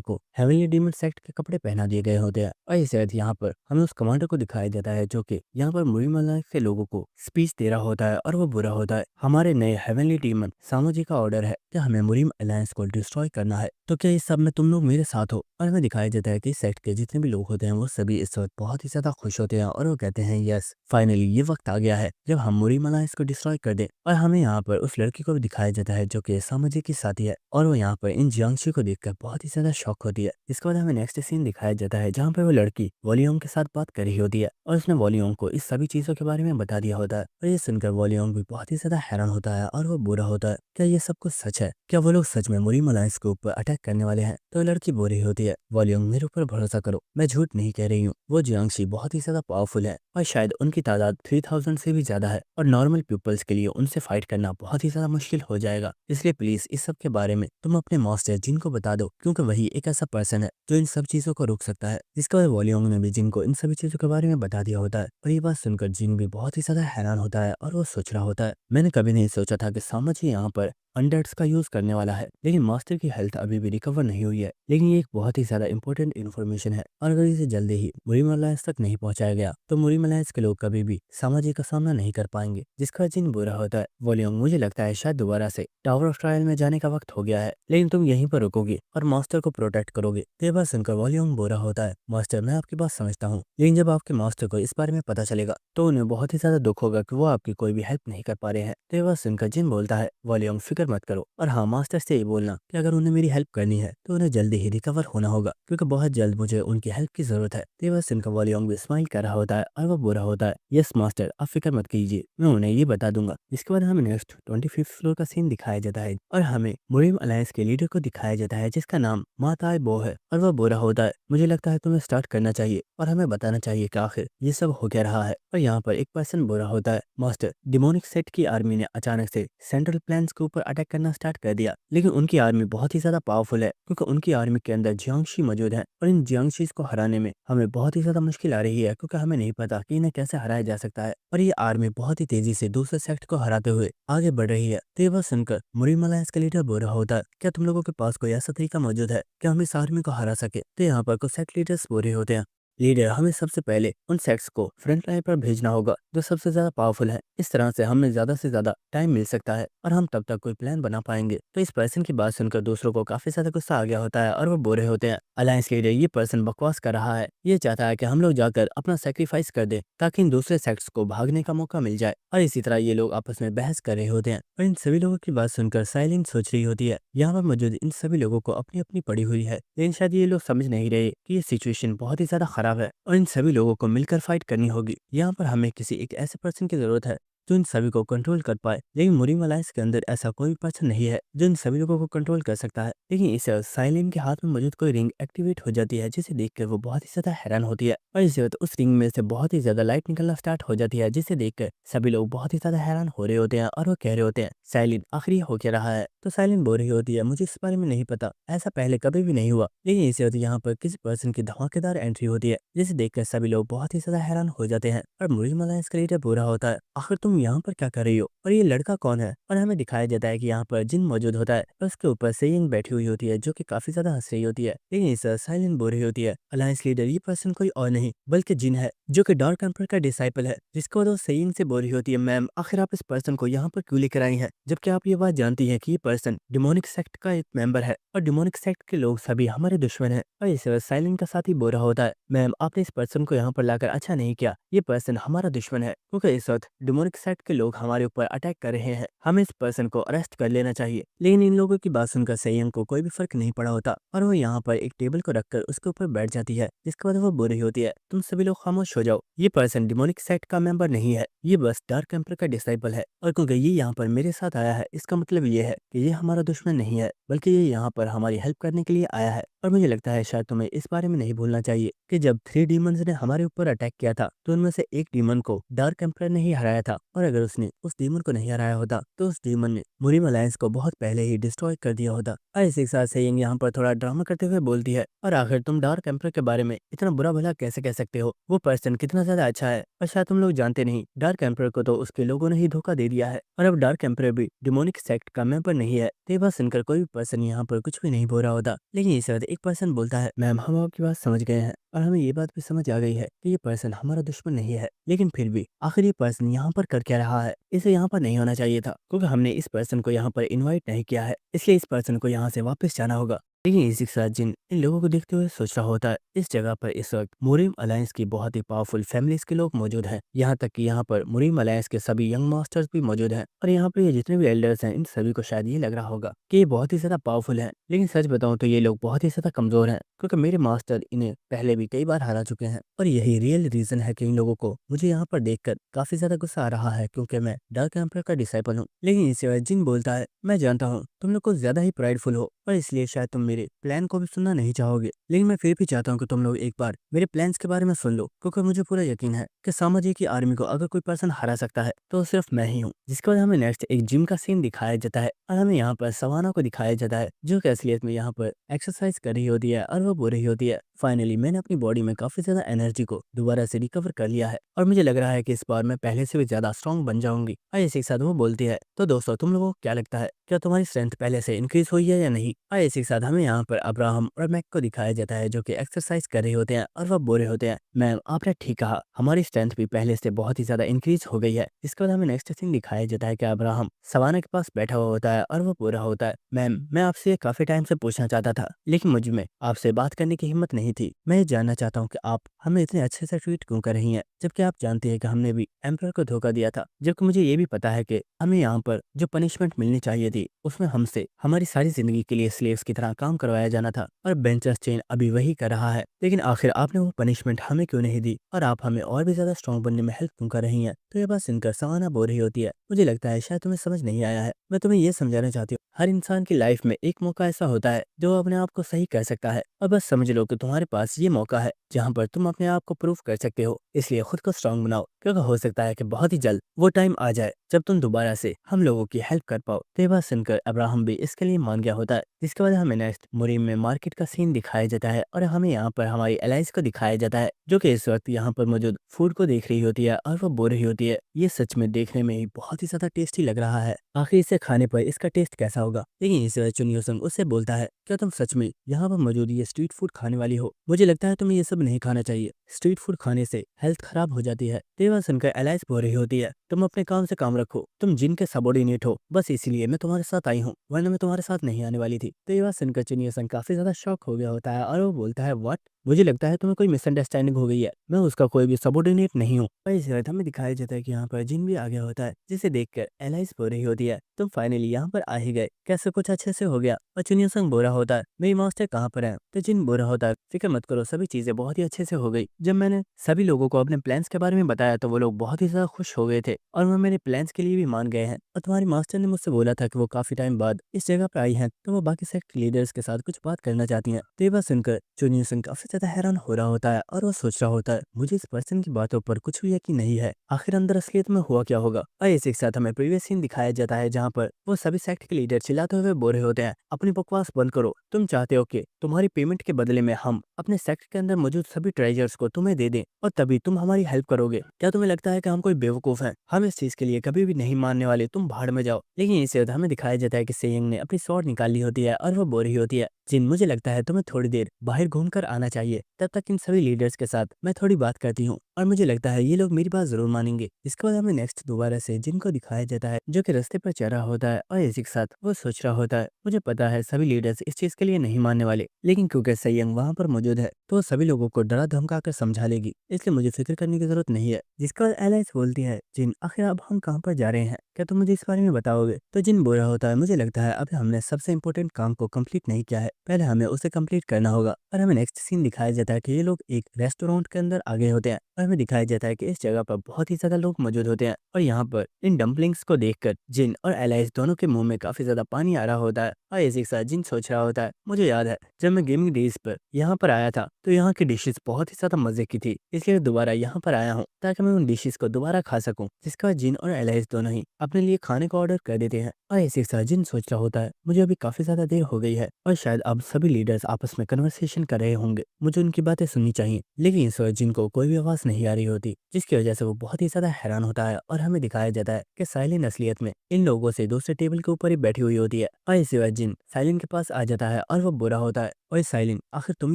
को हेवनली डीमन सेक्ट के कपड़े पहना दिए गए होते हैं। और इस बाद यहाँ पर हमें उस कमांडर को दिखाया जाता है जो कि यहाँ पर मुरिम अलायंस के लोगों को स्पीच दे रहा होता है, और वो बुरा होता है। हमारे नए हेवनली डीमन सामोजी का ऑर्डर है कि हमें मुरिम अलायंस को डिस्ट्रॉय करना है, तो क्या इस सब में तुम लोग मेरे साथ हो। और हमें दिखाया जाता है कि सेक्ट के जितने भी लोग होते हैं वो सभी इस वक्त बहुत ही ज्यादा खुश होते हैं, और वो कहते हैं यस, फाइनली ये वक्त आ गया है जब हम मुरिम अलायंस को डिस्ट्रॉय कर दें। और हमें यहाँ पर उस लड़की को भी दिखाया जाता है जो कि सामाजी की साथी है, और वो यहाँ पर इन जियांगशी को देखकर बहुत ही ज्यादा शॉक होती है। इसके बाद हमें नेक्स्ट सीन दिखाया जाता है जहाँ पर वो लड़की वॉलियोंग के साथ बात कर रही होती है, और उसने वॉलियोंग को इस सभी चीजों के बारे में बता दिया होता है। और ये सुनकर वॉलियोंग भी बहुत ही ज्यादा हैरान होता है, और वो बुरा होता है, क्या ये सब कुछ सच है, क्या वो लोग सच में मुरिम अलायंस के ऊपर अटैक करने वाले हैं। तो लड़की बोल रही होती है, वॉलियोंग मेरे ऊपर भरोसा करो, मैं झूठ नहीं कह रही हूँ। वो जियांगशी बहुत ही ज्यादा पावरफुल है, और शायद उनकी तादाद 3000 से भी ज्यादा है, और नॉर्मल पीपल्स के लिए उनसे फाइट करना बहुत ही ज्यादा मुश्किल हो जाएगा। इसलिए प्लीज इस सब के बारे में तुम अपने मास्टर जिन को बता दो, क्योंकि वही एक ऐसा पर्सन है जो इन सब चीजों को रोक सकता है। जिसके बाद वॉलियोंग ने भी जिन को इन सभी चीजों के बारे में बता दिया होता है, और ये बात सुनकर जिन भी बहुत ही ज्यादा हैरान होता है, और वो सोच रहा होता है, मैंने कभी नहीं सोचा था कि सामज ही यहाँ पर अनडेड्स का यूज करने वाला है, लेकिन मास्टर की हेल्थ अभी भी रिकवर नहीं हुई है। लेकिन ये एक बहुत ही ज्यादा इंपॉर्टेंट इन्फॉर्मेशन है, और अगर इसे जल्दी ही मुरिम अलायंस तक नहीं पहुंचाया गया तो मुरिम अलायंस के लोग कभी भी सामाजिक का सामना नहीं कर पाएंगे। जिसका जिन बुरा होता है, वॉल्यूम मुझे लगता है शायद दोबारा से टावर ऑफ ट्रायल में जाने का वक्त हो गया है, लेकिन तुम यहीं पर रुकोगे और मास्टर को प्रोटेक्ट करोगे। तो ये बात सुनकर वॉल्यूम बुरा होता है, मास्टर मैं आपकी बात समझता हूँ, लेकिन जब आपके मास्टर को इस बारे में पता चलेगा तो उन्हें बहुत ही ज्यादा दुख होगा कि वो आपकी कोई भी हेल्प नहीं कर पा रहे हैं। तो ये बात सुनकर जिन बोलता है, वॉल्यूम फिक्र मत करो, और हाँ, मास्टर से ये बोलना कि अगर उन्हें मेरी हेल्प करनी है तो उन्हें जल्दी ही रिकवर होना होगा, क्योंकि बहुत जल्द मुझे उनकी हेल्प की जरूरत है। तो ये बात सुनकर वॉल्यूम भी स्माइल कर रहा होता है, और वो बुरा होता है, यस मास्टर आप फिक्र मत कीजिए, मैं उन्हें ये बता दूंगा। इसके बाद हमें नेक्स्ट 25th फ्लोर का सीन दिखाया जाता है, और हमें मुरिम अलायंस के लीडर को दिखाया जाता है जिसका नाम माताय बो है, और वह बुरा होता है, मुझे लगता है तुम्हें स्टार्ट करना चाहिए और हमें बताना चाहिए कि आखिर ये सब हो क्या रहा है। और यहाँ पर एक पर्सन बुरा होता है, मास्टर डिमोनिक सेट की आर्मी ने अचानक से सेंट्रल प्लान्स के ऊपर अटैक करना स्टार्ट कर दिया, लेकिन उनकी आर्मी बहुत ही ज्यादा पावरफुल है, क्योंकि उनकी आर्मी के अंदर जियांगशी मौजूद है, और इन जियांगशीज को हराने में हमें बहुत ही ज्यादा मुश्किल आ रही है, क्योंकि हमें नहीं पता कि इन्हें कैसे हराया जा सकता है। और ये आर्मी बहुत ही तेजी से दूसरे सेक्ट को हराते हुए आगे बढ़ रही है। तो ये बात सुनकर मुरिम अलायंस का लीडर बुरा होता है, क्या तुम लोगों के पास कोई ऐसा तरीका मौजूद है कि हम इस आर्मी को हरा सके। तो यहाँ पर कुछ सेक्ट लीडर्स बुरे होते हैं, लीडर हमें सबसे पहले उन सेक्ट्स को फ्रंट लाइन पर भेजना होगा जो सबसे ज्यादा पावरफुल है, इस तरह से हमें ज्यादा से ज्यादा टाइम मिल सकता है और हम तब तक कोई प्लान बना पाएंगे। तो इस पर्सन की बात सुनकर दूसरों को काफी ज्यादा गुस्सा आ गया होता है, और वो बुरे होते हैं, अलायंस लीडर ये पर्सन बकवास कर रहा है, ये चाहता है कि हम लोग जाकर अपना सेक्रीफाइस कर दें ताकि इन दूसरे सेक्ट्स को भागने का मौका मिल जाए। और इसी तरह ये लोग आपस में बहस कर रहे होते हैं, और इन सभी लोगों की बात सुनकर साइलेंट सोच रही होती है, यहाँ पर मौजूद इन सभी लोगों को अपनी अपनी पड़ी हुई है, लेकिन शायद ये लोग समझ नहीं रहे कि ये सिचुएशन बहुत ही ज्यादा खराब है और इन सभी लोगों को मिलकर फाइट करनी होगी। यहाँ पर हमें किसी एक ऐसे पर्सन की जरूरत है जो इन सभी को कंट्रोल कर पाए, लेकिन मुरिम अलायंस के अंदर ऐसा कोई पर्सन नहीं है जो इन सभी लोगों को कंट्रोल कर सकता है। लेकिन इस साइलेंट के हाथ में मौजूद कोई रिंग एक्टिवेट हो जाती है, जिसे देखकर वो बहुत ही ज्यादा हैरान होती है, और इस वक्त उस रिंग में से बहुत ही ज्यादा लाइट निकलना स्टार्ट हो जाती है, जिसे देखकर सभी लोग बहुत ही ज्यादा हैरान हो रहे होते हैं, और वो कह रहे होते हैं साइलेंट आखिर ये हो क्या रहा है। तो साइलेंट बोल रही होती है, मुझे इस बारे में नहीं पता, ऐसा पहले कभी भी नहीं हुआ। लेकिन इस वक्त यहाँ पर किसी पर्सन की धमाकेदार एंट्री होती है, जिसे देखकर सभी लोग बहुत ही ज्यादा हैरान हो जाते हैं, और मुरिम अलायंस का लीडर बुरा होता है, आखिर तुम यहाँ पर क्या कर रही हो, और ये लड़का कौन है। और हमें दिखाया जाता है कि यहाँ पर जिन मौजूद होता है, और उसके ऊपर सेयिंग बैठी हुई होती है जो कि काफी ज्यादा हंस रही होती है, लेकिन इस साइलेंट बोल रही होती है, अलायंस लीडर ये पर्सन कोई और नहीं बल्कि जिन है जो कि डार्क एम्पर का डिसाइपल है। जिसको वो सेयिंग से बोल रही होती है, मैम आखिर आप इस पर्सन को यहाँ पर क्यों लेकर आई हैं, जबकि आप ये बात जानती है कि ये पर्सन डिमोनिक सेक्ट का एक मेंबर है, और डिमोनिक सेक्ट के लोग सभी हमारे दुश्मन है। और इस साइलेंट का साथी बोल रहा होता है, मैम आपने इस पर्सन को यहाँ पर लाकर अच्छा नहीं किया, ये पर्सन हमारा दुश्मन है, क्योंकि इस वक्त डिमोनिक सेक्ट के लोग हमारे ऊपर अटैक कर रहे हैं, हमें इस पर्सन को अरेस्ट कर लेना चाहिए। लेकिन इन लोगों की बात सुनकर सेयंग को कोई भी फर्क नहीं पड़ा होता और वो यहाँ पर एक टेबल को रखकर उसके ऊपर बैठ जाती है, जिसके बाद वो बोल रही होती है, तुम सभी लोग खामोश हो जाओ, ये पर्सन डिमोनिक सेक्ट का मेंबर नहीं है, ये बस डार्क एम्पर का डिसाइपल है, और क्योंकि ये यहाँ पर मेरे साथ आया है इसका मतलब ये है कि ये हमारा दुश्मन नहीं है, बल्कि ये यहाँ पर हमारी हेल्प करने के लिए आया है। और मुझे लगता है शायद तुम्हें इस बारे में नहीं भूलना चाहिए कि जब 3 डीमंस ने हमारे ऊपर अटैक किया था तो उनमें से एक डीमन को डार्क एम्पर ने ही हराया था, और अगर उसने उस डीमन को नहीं हराया होता तो उस डीमन ने मुरीम अलायंस को बहुत पहले ही डिस्ट्रॉय कर दिया होता। और इसी के साथ सेयंग यहाँ पर थोड़ा ड्रामा करते हुए बोलती है, और आखिर तुम डार्क एम्पर के बारे में इतना बुरा भला कैसे कह सकते हो, वो पर्सन कितना ज्यादा अच्छा है, और शायद तुम लोग जानते नहीं डार्क एम्पर को तो उसके लोगों ने ही धोखा दे दिया है, और अब डार्क एम्पर भी डिमोनिक सेक्ट का मेंबर नहीं है। तो ये बात सुनकर कोई भी पर्सन यहाँ पर कुछ भी नहीं बोल रहा होता, लेकिन इस वक्त एक पर्सन बोलता है, मैम हम आपकी बात समझ गए हैं और हमें ये बात भी समझ आ गई है कि ये पर्सन हमारा दुश्मन नहीं है, लेकिन फिर भी आखिर ये पर्सन यहाँ पर कर क्या रहा है, इसे यहाँ पर नहीं होना चाहिए था, क्योंकि हमने इस पर्सन को यहाँ पर इनवाइट नहीं किया है, इसलिए इस पर्सन को यहाँ से वापस जाना होगा। लेकिन इसी के साथ जिन इन लोगों को देखते हुए सोच रहा होता है, इस जगह पर इस वक्त मुरीम अलायंस की बहुत ही पावरफुल फैमिलीज के लोग मौजूद हैं, यहाँ तक कि यहाँ पर मुरीम अलायंस के सभी यंग मास्टर्स भी मौजूद हैं, और यहाँ पर ये जितने भी एल्डर्स हैं इन सभी को शायद ये लग रहा होगा कि ये बहुत ही ज्यादा पावरफुल है, लेकिन सच बताऊं तो ये लोग बहुत ही ज्यादा कमजोर हैं, क्योंकि मेरे मास्टर इन्हें पहले भी कई बार हरा चुके हैं, और यही रियल रीजन है कि इन लोगों को मुझे यहाँ पर देखकर काफी ज्यादा गुस्सा आ रहा है, क्योंकि मैं डार्क एम्पर का डिसाइपल हूँ। लेकिन इसी वजह जिन बोलता है, मैं जानता हूँ तुम लोग को ज्यादा ही प्राइडफुल हो और इसलिए शायद तुम मेरे प्लान को भी सुनना नहीं चाहोगे, लेकिन मैं फिर भी चाहता हूँ कि तुम लोग एक बार मेरे प्लान्स के बारे में सुन लो, क्योंकि मुझे पूरा यकीन है कि सामाजी की आर्मी को अगर कोई पर्सन हरा सकता है तो सिर्फ मैं ही हूँ। जिसके बाद हमें नेक्स्ट एक जिम का सीन दिखाया जाता है, और हमें यहाँ पर सवाना को दिखाया जाता है जो कि असलियत में यहाँ पर एक्सरसाइज कर रही होती है, और वो बोल रही होती है, फाइनली मैंने अपनी बॉडी में काफी ज्यादा एनर्जी को दोबारा से रिकवर कर लिया है, और मुझे लग रहा है कि इस बार मैं पहले से भी ज्यादा स्ट्रॉन्ग बन जाऊंगी। और इसी के साथ वो बोलती है, तो दोस्तों तुम लोगों को क्या लगता है, क्या तुम्हारी स्ट्रेंथ पहले से इंक्रीज हुई है या नहीं। और इसी के साथ हमें यहाँ पर अब्राहम और मैक को दिखाया जाता है जो कि एक्सरसाइज कर रहे होते हैं, और वह बोल रहे होते हैं, मैम आपने ठीक कहा, हमारी स्ट्रेंथ भी पहले से बहुत ही ज्यादा इंक्रीज हो गई है। इसके बाद हमें नेक्स्ट सीन दिखाया जाता है कि अब्राहम सवाना के पास बैठा हुआ होता है, और वो बोल रहा होता है, मैम मैं आपसे काफी टाइम से पूछना चाहता था, लेकिन मुझ में आपसे बात करने की हिम्मत नहीं थी। मैं ये जानना चाहता हूँ कि आप हमें इतने अच्छे से ट्रीट क्यों कर रही हैं, जबकि आप जानते हैं कि हमने भी एम्पर को धोखा दिया था, जबकि मुझे ये भी पता है कि हमें यहाँ पर जो पनिशमेंट मिलनी चाहिए थी उसमें हमसे हमारी सारी जिंदगी के लिए स्लेव्स की तरह काम करवाया जाना था, और बेंचर्स चेन अभी वही कर रहा है, लेकिन आखिर आपने वो पनिशमेंट हमें क्यों नहीं दी, और आप हमें और भी ज्यादा स्ट्रॉन्ग बनने में हेल्प क्यों कर रही हैं। तो ये बात सुनकर सवाना बोल रही होती है, मुझे लगता है शायद तुम्हें समझ नहीं आया है, मैं तुम्हें ये समझाना चाहती हूँ, हर इंसान की लाइफ में एक मौका ऐसा होता है जो वो अपने आप को सही कर सकता है, और बस समझ लो कि तुम्हारे पास ये मौका है जहाँ पर तुम अपने आप को प्रूव कर सकते हो, इसलिए खुद को स्ट्रांग बनाओ, क्योंकि हो सकता है कि बहुत ही जल्द वो टाइम आ जाए जब तुम दोबारा से हम लोगों की हेल्प कर पाओ। तो ये बात सुनकर अब्राहम भी इसके लिए मान गया होता है। जिसके बाद हमें नेक्स्ट मुरीम में मार्केट का सीन दिखाया जाता है, और हमें यहाँ पर हमारी एलाइस को दिखाया जाता है जो कि इस वक्त यहाँ पर मौजूद फूड को देख रही होती है, और वो बोल रही होती है, ये सच में देखने में ही बहुत ही ज्यादा टेस्टी लग रहा है, आखिर इसे खाने पर इसका टेस्ट कैसा होगा। लेकिन इस वक्त चुनियो संग उससे बोलता है, क्या तुम सच में यहाँ पर मौजूद ये स्ट्रीट फूड खाने वाली हो, मुझे लगता है तुम्हें ये सब नहीं खाना चाहिए, स्ट्रीट फूड खाने से हेल्थ खराब हो जाती है। तो ये बात सुनकर एलाइस बोल रही होती है, तुम अपने काम से काम रखो, तुम जिनके सबॉर्डिनेट हो, बस इसीलिए मैं तुम्हारे साथ आई हूँ, वरना मैं तुम्हारे साथ नहीं आने वाली थी। तो ये बात सुनकर चुनियो संग काफी ज्यादा शॉक हो गया होता है, और वो बोलता है, व्हाट, मुझे लगता है तुम्हें कोई मिसअंडरस्टैंडिंग हो गई है, मैं उसका कोई भी सबॉर्डिनेट नहीं हूँ। और इसी वक्त हमें दिखाया जाता है कि यहाँ पर जिन भी आ गया होता है, जिसे देखकर एलाइस बोल रही होती है, तुम फाइनली यहाँ पर आ ही गए, कैसे कुछ अच्छे से हो गया। और चुनियो संग बोल रहा होता है, मेरी मास्टर कहाँ पर है। तो जिन बोल रहा होता है, फिक्र मत करो, सभी चीजें बहुत ही अच्छे से हो गई। जब मैंने सभी लोगों को अपने प्लान्स के बारे में बताया तो वो लोग बहुत ही ज्यादा खुश हो गए थे, और वो मेरे प्लान्स के लिए भी मान गए हैं। और तुम्हारी मास्टर ने मुझसे बोला था कि वो काफी टाइम बाद इस जगह पर आई हैं, तो वो बाकी सेक्ट लीडर्स के साथ कुछ बात करना चाहती हैं। तो ये बात सुनकर चुनियो सिंह काफी ज्यादा हैरान हो रहा होता है, और वो सोच रहा होता है, मुझे इस पर्सन की बातों पर कुछ भी यकीन नहीं है, आखिर अंदर असलियत में हुआ क्या होगा। और इसी के साथ हमें प्रीवियस सीन दिखाया जाता है जहाँ पर वो सभी सेक्ट के लीडर चिल्लाते हुए बोल रहे होते हैं, अपनी बकवास बंद करो, तुम चाहते हो कि तुम्हारी पेमेंट के बदले में हम अपने सेक्ट के अंदर मौजूद सभी ट्रेजर्स को तुम्हें दे दें, और तभी तुम हमारी हेल्प करोगे। क्या तुम्हें लगता है कि हम कोई बेवकूफ हैं? हम इस चीज के लिए कभी भी नहीं मानने वाले, तुम भाड़ में जाओ। लेकिन इसे हमें दिखाया जाता है कि सेयंग ने अपनी स्वॉर्ड निकाल ली होती है, और वो बोल रही होती है, जिन मुझे लगता है तुम्हें थोड़ी देर बाहर घूमकर आना चाहिए, तब तक इन सभी लीडर्स के साथ मैं थोड़ी बात करती हूँ और मुझे लगता है ये लोग मेरी बात जरूर मानेंगे। इसके बाद हमें नेक्स्ट दोबारा से जिन को दिखाया जाता है जो कि रास्ते पर चल रहा होता है और इसी के साथ वो सोच रहा होता है मुझे पता है सभी लीडर्स इस चीज के लिए नहीं मानने वाले, लेकिन क्योंकि सयंग वहाँ पर मौजूद है तो वो सभी लोगों को डरा धमका कर समझा लेगी, इसलिए मुझे फिक्र करने की जरूरत नहीं है। जिसके बाद एलाइस बोलती है जिन आखिर अब हम कहाँ पर जा रहे हैं, क्या तुम मुझे इस बारे में बताओगे? तो जिन बोल रहा होता है मुझे लगता है अभी हमने सबसे इम्पोर्टेंट काम को कंप्लीट नहीं किया है, पहले हमें उसे कंप्लीट करना होगा। और हमें नेक्स्ट सीन दिखाया जाता है कि ये लोग एक रेस्टोरेंट के अंदर आ गए होते हैं और हमें दिखाया जाता है कि इस जगह पर बहुत ही ज्यादा लोग मौजूद होते हैं और यहाँ पर इन डम्पलिंग्स को देखकर जिन और एलाइस दोनों के मुंह में काफी ज्यादा पानी आ रहा होता है और इसी के साथ जिन सोच रहा होता है मुझे याद है जब मैं गेमिंग डेज पर यहाँ पर आया था तो यहाँ की डिशेस बहुत ही ज्यादा मजे की थी, इसलिए दोबारा यहाँ पर आया हूँ ताकि मैं उन डिशेस को दोबारा खा सकूं। जिसके बाद जिन और एलाइस दोनों ही अपने लिए खाने को ऑर्डर कर देते हैं और इसी के साथ जिन सोच रहा होता है मुझे अभी काफी ज्यादा देर हो गई है और शायद अब सभी लीडर्स आपस में कन्वर्सेशन कर रहे होंगे, मुझे उनकी बातें सुननी चाहिए। लेकिन इस वक्त जिनको कोई भी आवाज नहीं आ रही होती जिसकी वजह से वो बहुत ही ज्यादा हैरान होता है और हमें दिखाया जाता है कि साइलिन असलियत में इन लोगों से दूसरे टेबल के ऊपर ही बैठी हुई होती है और इसी वक्त जिन साइलिन के पास आ जाता है और वो बुरा होता है और साइलिन आखिर तुम